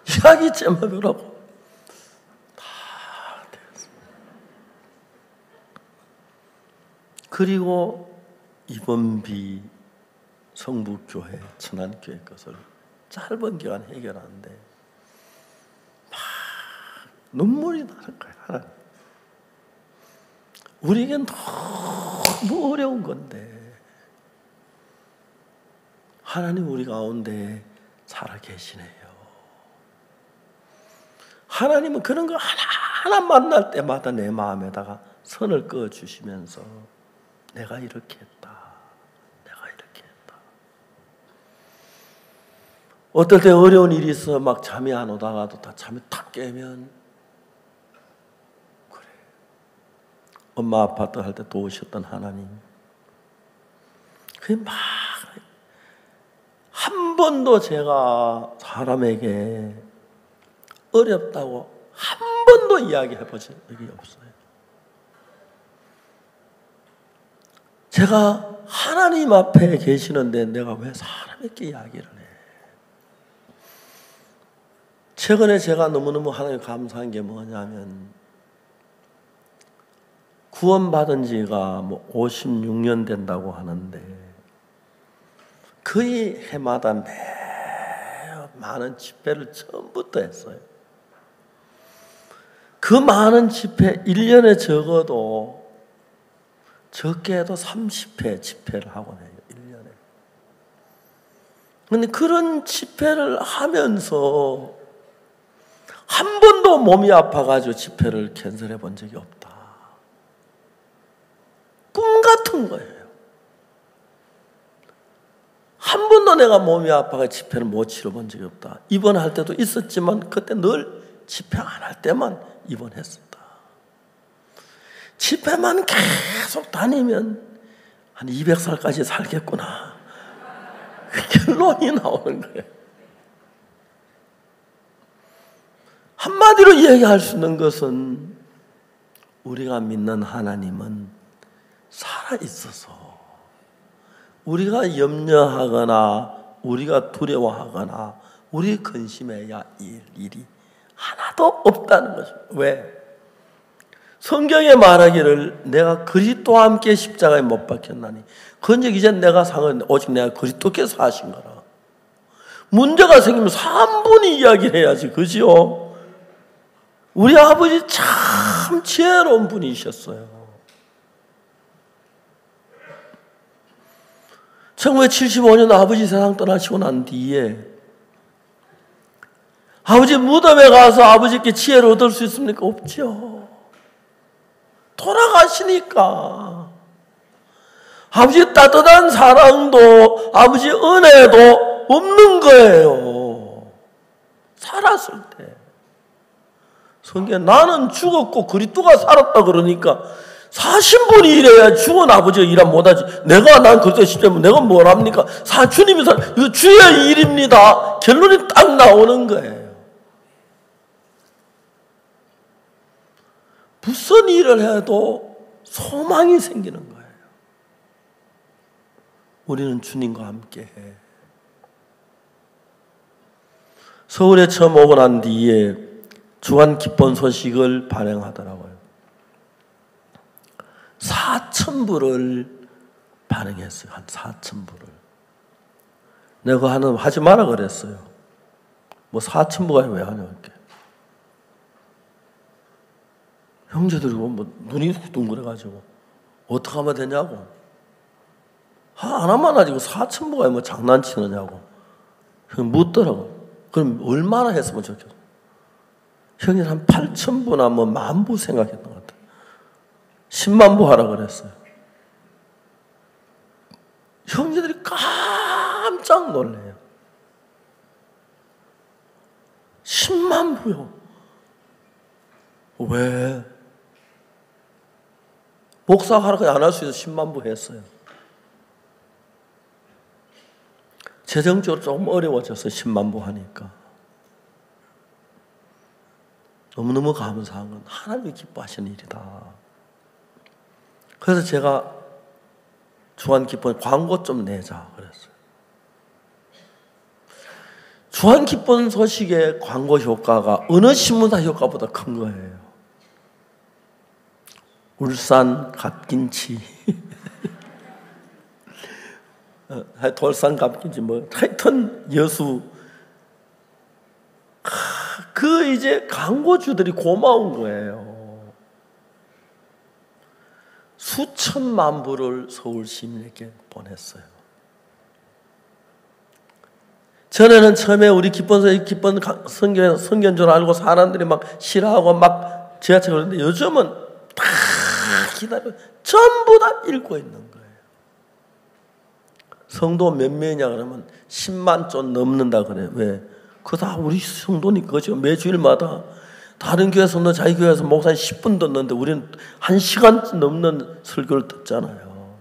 이야기 제목이라고. 다 되었습니다. 그리고 이번비 성북교회 천안교회 것을 짧은 기간 해결하는데 막 눈물이 나는 거예요. 하나님. 우리에겐 너무 어려운 건데 하나님 우리 가운데 살아계시네요. 하나님은 그런 거 하나하나 만날 때마다 내 마음에다가 선을 그어주시면서 내가 이렇게 했다. 내가 이렇게 했다. 어떨 때 어려운 일이 있어 막 잠이 안 오다가도 다 잠이 탁 깨면 그래. 엄마 아파트 할 때 도우셨던 하나님. 그게 막 한 번도 제가 사람에게 어렵다고 한 번도 이야기해 보신 적이 없어요. 제가 하나님 앞에 계시는데 내가 왜 사람에게 이야기를 해? 최근에 제가 너무너무 하나님 감사한 게 뭐냐면 구원받은 지가 뭐 56년 된다고 하는데 거의 해마다 매 많은 집회를 처음부터 했어요. 그 많은 집회 1년에 적어도 적게 해도 30회 집회를 하곤 해요. 1년에. 그런데 그런 집회를 하면서 한 번도 몸이 아파가지고 집회를 캔슬해 본 적이 없다. 꿈 같은 거예요. 한 번도 내가 몸이 아파가 집회를 못 치러본 적이 없다. 입원할 때도 있었지만 그때 늘 집회 안 할 때만 입원했었다. 집회만 계속 다니면 한 200살까지 살겠구나. 결론이 나오는 거예요. 한마디로 이야기할 수 있는 것은 우리가 믿는 하나님은 살아있어서 우리가 염려하거나 우리가 두려워하거나 우리 근심해야 일이 하나도 없다는 거죠. 왜? 성경에 말하기를 내가 그리스도와 함께 십자가에 못 박혔나니 그런즉 이제 내가 상은 오직 내가 그리스도께서 하신 거라. 문제가 생기면 3분이 이야기를 해야지. 그죠? 우리 아버지 참 지혜로운 분이셨어요. 1975년 아버지 세상 떠나시고 난 뒤에 아버지 무덤에 가서 아버지께 지혜를 얻을 수 있습니까? 없죠. 돌아가시니까 아버지 따뜻한 사랑도 아버지 은혜도 없는 거예요. 살았을 때. 성경에 나는 죽었고 그리스도가 살았다 그러니까 사신 분이 일해야 죽은 아버지가 일하면 못하지. 난 그리스도 십자가면 내가 뭘 합니까? 주님이 이거 주의 일입니다. 결론이 딱 나오는 거예요. 무슨 일을 해도 소망이 생기는 거예요. 우리는 주님과 함께 해. 서울에 처음 오고 난 뒤에 주한 기쁜 소식을 발행하더라고요. 4,000부를 발행했어요. 한 4,000부를. 내가 하지 마라 그랬어요. 뭐 4,000부가 왜 하냐 이렇게. 형제들이 뭐 눈이 둥그래가지고 어떻게 하면 되냐고. 안 하면 하지 4,000부가 뭐 장난치느냐고. 형 묻더라고. 그럼 얼마나 했으면 좋겠어. 형이 한 8,000부나 뭐 10,000부 생각했던 것 같아요. 10만 부 하라 그랬어요. 형제들이 깜짝 놀래요. 10만 부요. 왜? 목사 하라고 안 할 수 있어서 10만 부 했어요. 재정적으로 조금 어려워져서 10만 부 하니까. 너무너무 감사한 건 하나님이 기뻐하시는 일이다. 그래서 제가 주한 기쁜 광고 좀 내자 그랬어요. 주한 기쁜 소식의 광고 효과가 어느 신문사 효과보다 큰 거예요. 울산 갓김치, 돌산 갓김치 뭐 하여튼 여수. 그 이제 광고주들이 고마운 거예요. 수천만 부를 서울 시민에게 보냈어요. 전에는 처음에 우리 기쁜 선교인 줄 알고 사람들이 막 싫어하고 막 지하철 그러는데 요즘은 다 기다려 전부 다 읽고 있는 거예요. 성도 몇 명이냐 그러면 10만 좀 넘는다 그래요. 왜? 그거 다 우리 성도니까 그죠. 매주일마다 다른 교회 성도 자기 교회에서 목사님 10분 듣는데 우리는 1시간 넘는 설교를 듣잖아요.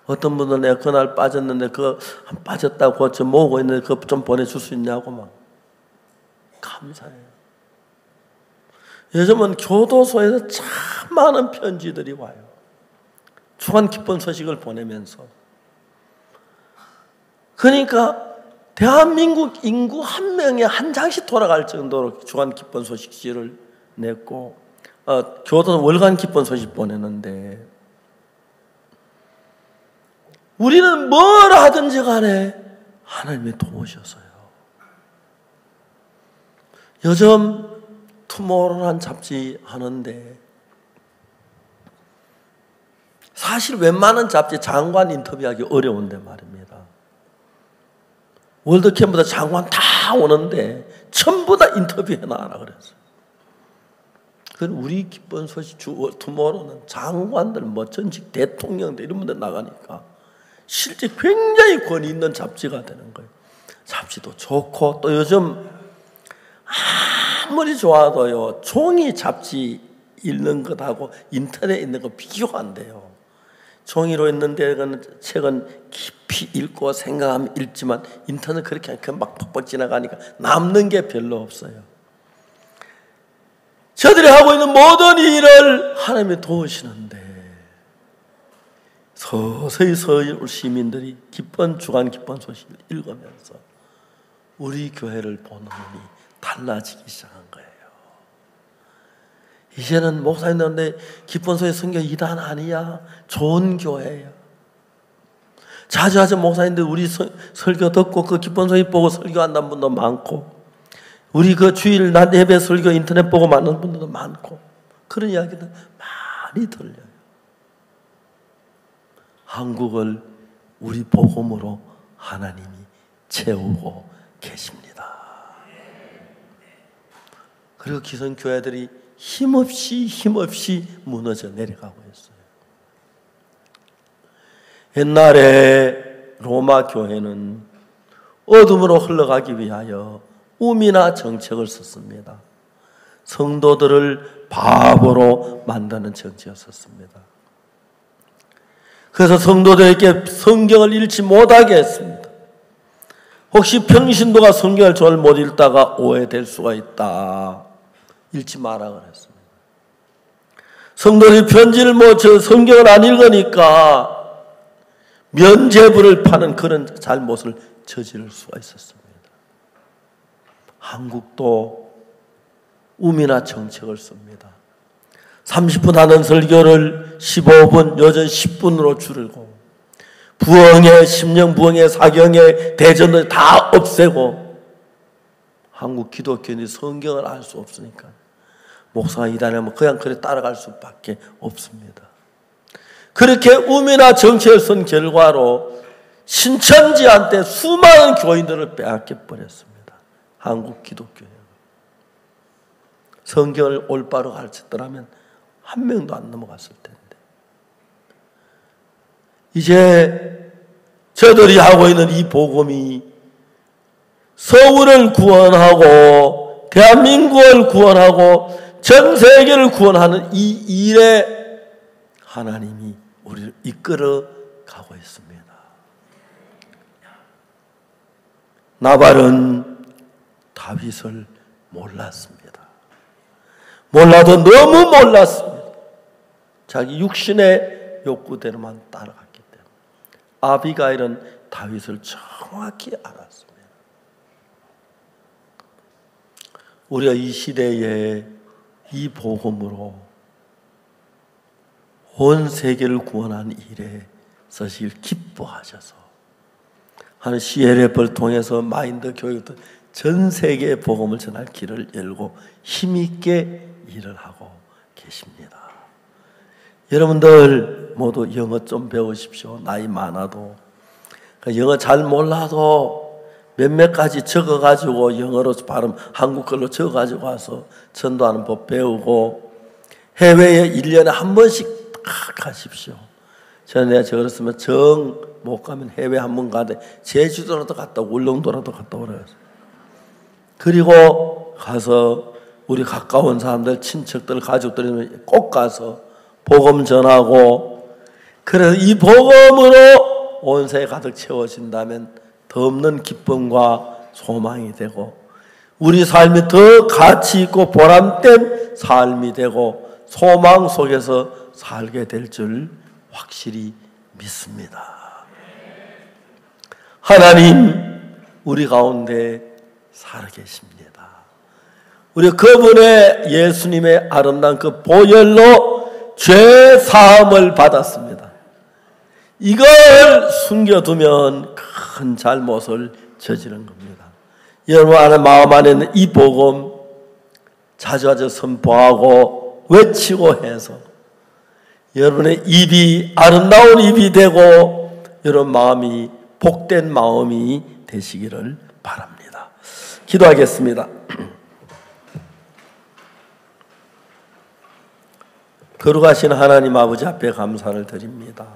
어떤 분들은 내가 그날 빠졌는데 그거 빠졌다고 저 모으고 있는데 그거 좀 보내줄 수 있냐고 막 감사해요. 요즘은 교도소에서 참 많은 편지들이 와요. 주한 기쁜 소식을 보내면서. 그러니까 대한민국 인구 한 명에 한 장씩 돌아갈 정도로 주한 기쁜 소식지를 냈고 교도는 월간 기쁜 소식 보내는데 우리는 뭘 하든지 간에 하나님이 도우셔서요. 요즘 투모로우라는 잡지 하는데 사실 웬만한 잡지 장관 인터뷰하기 어려운데 말입니다. 월드캠프도 장관 다 오는데 전부 다 인터뷰해놔라 그랬어요. 그럼 우리 기쁜 소식 투모로우는 장관들 뭐 전직 대통령들 이런 분들 나가니까 실제 굉장히 권위 있는 잡지가 되는 거예요. 잡지도 좋고 또 요즘 아무리 좋아도요 종이 잡지 읽는 것하고 인터넷 읽는 거 비교가 안 돼요. 종이로 읽는데 책은 깊이 읽고 생각하면 읽지만 인터넷 그렇게 막 팍팍 지나가니까 남는 게 별로 없어요. 저들이 하고 있는 모든 일을 하나님이 도우시는데 서서히 서울 시민들이 기쁜 주간 기쁜 소식을 읽으면서 우리 교회를 보는 눈이 달라지기 시작한 거예요. 이제는 목사님들한테 기쁜 소식 선교 2단 아니야. 좋은 교회야. 자주 목사님들 우리 설교 듣고 그 기쁜 소식 보고 설교한다는 분도 많고 우리 그 주일 낮 예배 설교 인터넷 보고 만난 분들도 많고 그런 이야기들 많이 들려요. 한국을 우리 복음으로 하나님이 채우고 계십니다. 그리고 기성교회들이 힘없이 무너져 내려가고 있어요. 옛날에 로마 교회는 어둠으로 흘러가기 위하여 우미나 정책을 썼습니다. 성도들을 바보로 만드는 정책을 썼습니다. 그래서 성도들에게 성경을 읽지 못하게 했습니다. 혹시 평신도가 성경을 잘 못 읽다가 오해될 수가 있다. 읽지 마라 그랬습니다. 성도들이 편지를 성경을 안 읽으니까 면죄부를 파는 그런 잘못을 저지를 수가 있었습니다. 한국도 우미나 정책을 씁니다. 30분 하는 설교를 15분, 요즘 10분으로 줄이고 부흥회, 심령부흥회, 사경회, 대전을 다 없애고 한국 기독교인이 성경을 알 수 없으니까 목사가 이단하면 그냥 그래 따라갈 수밖에 없습니다. 그렇게 우미나 정책을 쓴 결과로 신천지한테 수많은 교인들을 빼앗겨 버렸습니다. 한국 기독교회. 성경을 올바로 가르쳤더라면 한 명도 안 넘어갔을 텐데. 이제 저들이 하고 있는 이 복음이 서울을 구원하고 대한민국을 구원하고 전 세계를 구원하는 이 일에 하나님이 우리를 이끌어 가고 있습니다. 나발은 다윗을 몰랐습니다. 몰라도 너무 몰랐습니다. 자기 육신의 욕구대로만 따라갔기 때문에. 아비가일은 다윗을 정확히 알았습니다. 우리가 이 시대에 이 복음으로 온 세계를 구원하는 일에 서실 기뻐하셔서 하는 CLF를 통해서 마인드 교육도 전 세계에 복음을 전할 길을 열고 힘있게 일을 하고 계십니다. 여러분들 모두 영어 좀 배우십시오. 나이 많아도. 영어 잘 몰라도 몇몇 가지 적어가지고 영어로 발음 한국 걸로 적어가지고 와서 전도하는 법 배우고 해외에 1년에 한 번씩 다 가십시오. 전에 그랬으면 정 못 가면 해외 한 번 가되 제주도라도 갔다 울릉도라도 갔다 오래요. 그리고 가서 우리 가까운 사람들 친척들 가족들 꼭 가서 복음 전하고 그래서 이 복음으로 온 세계 가득 채워진다면 더 없는 기쁨과 소망이 되고 우리 삶이 더 가치 있고 보람된 삶이 되고 소망 속에서 살게 될 줄 확실히 믿습니다. 하나님 우리 가운데 살아계십니다. 우리 그분의 예수님의 아름다운 그 보혈로 죄 사함을 받았습니다. 이걸 숨겨두면 큰 잘못을 저지른 겁니다. 여러분 안에 마음 안에 있는 이 복음 자주 선포하고 외치고 해서 여러분의 입이 아름다운 입이 되고 여러분 마음이 복된 마음이 되시기를 바랍니다. 기도하겠습니다. 거룩하신 하나님 아버지 앞에 감사를 드립니다.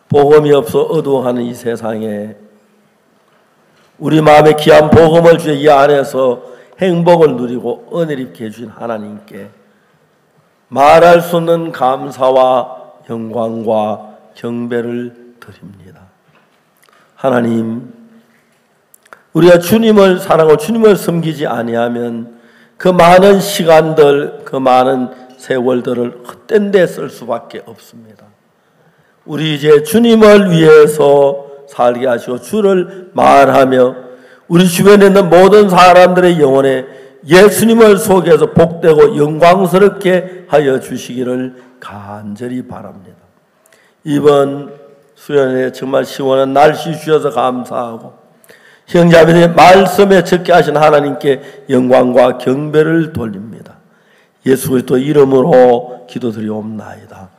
복음이 없어 어두워하는 이 세상에 우리 마음에 귀한 복음을 주여 이 안에서 행복을 누리고 은혜를 입게 해주신 하나님께 말할 수 없는 감사와 영광과 경배를 드립니다. 하나님, 우리가 주님을 사랑하고 주님을 섬기지 아니하면 그 많은 시간들, 그 많은 세월들을 헛된 데 쓸 수밖에 없습니다. 우리 이제 주님을 위해서 살게 하시고 주를 말하며 우리 주변에 있는 모든 사람들의 영혼에 예수님을 속에서 복되고 영광스럽게 하여 주시기를 간절히 바랍니다. 이번 수련회 정말 시원한 날씨 주셔서 감사하고 형제자매의 말씀에 적게 하신 하나님께 영광과 경배를 돌립니다. 예수 그리스도 이름으로 기도드리옵나이다.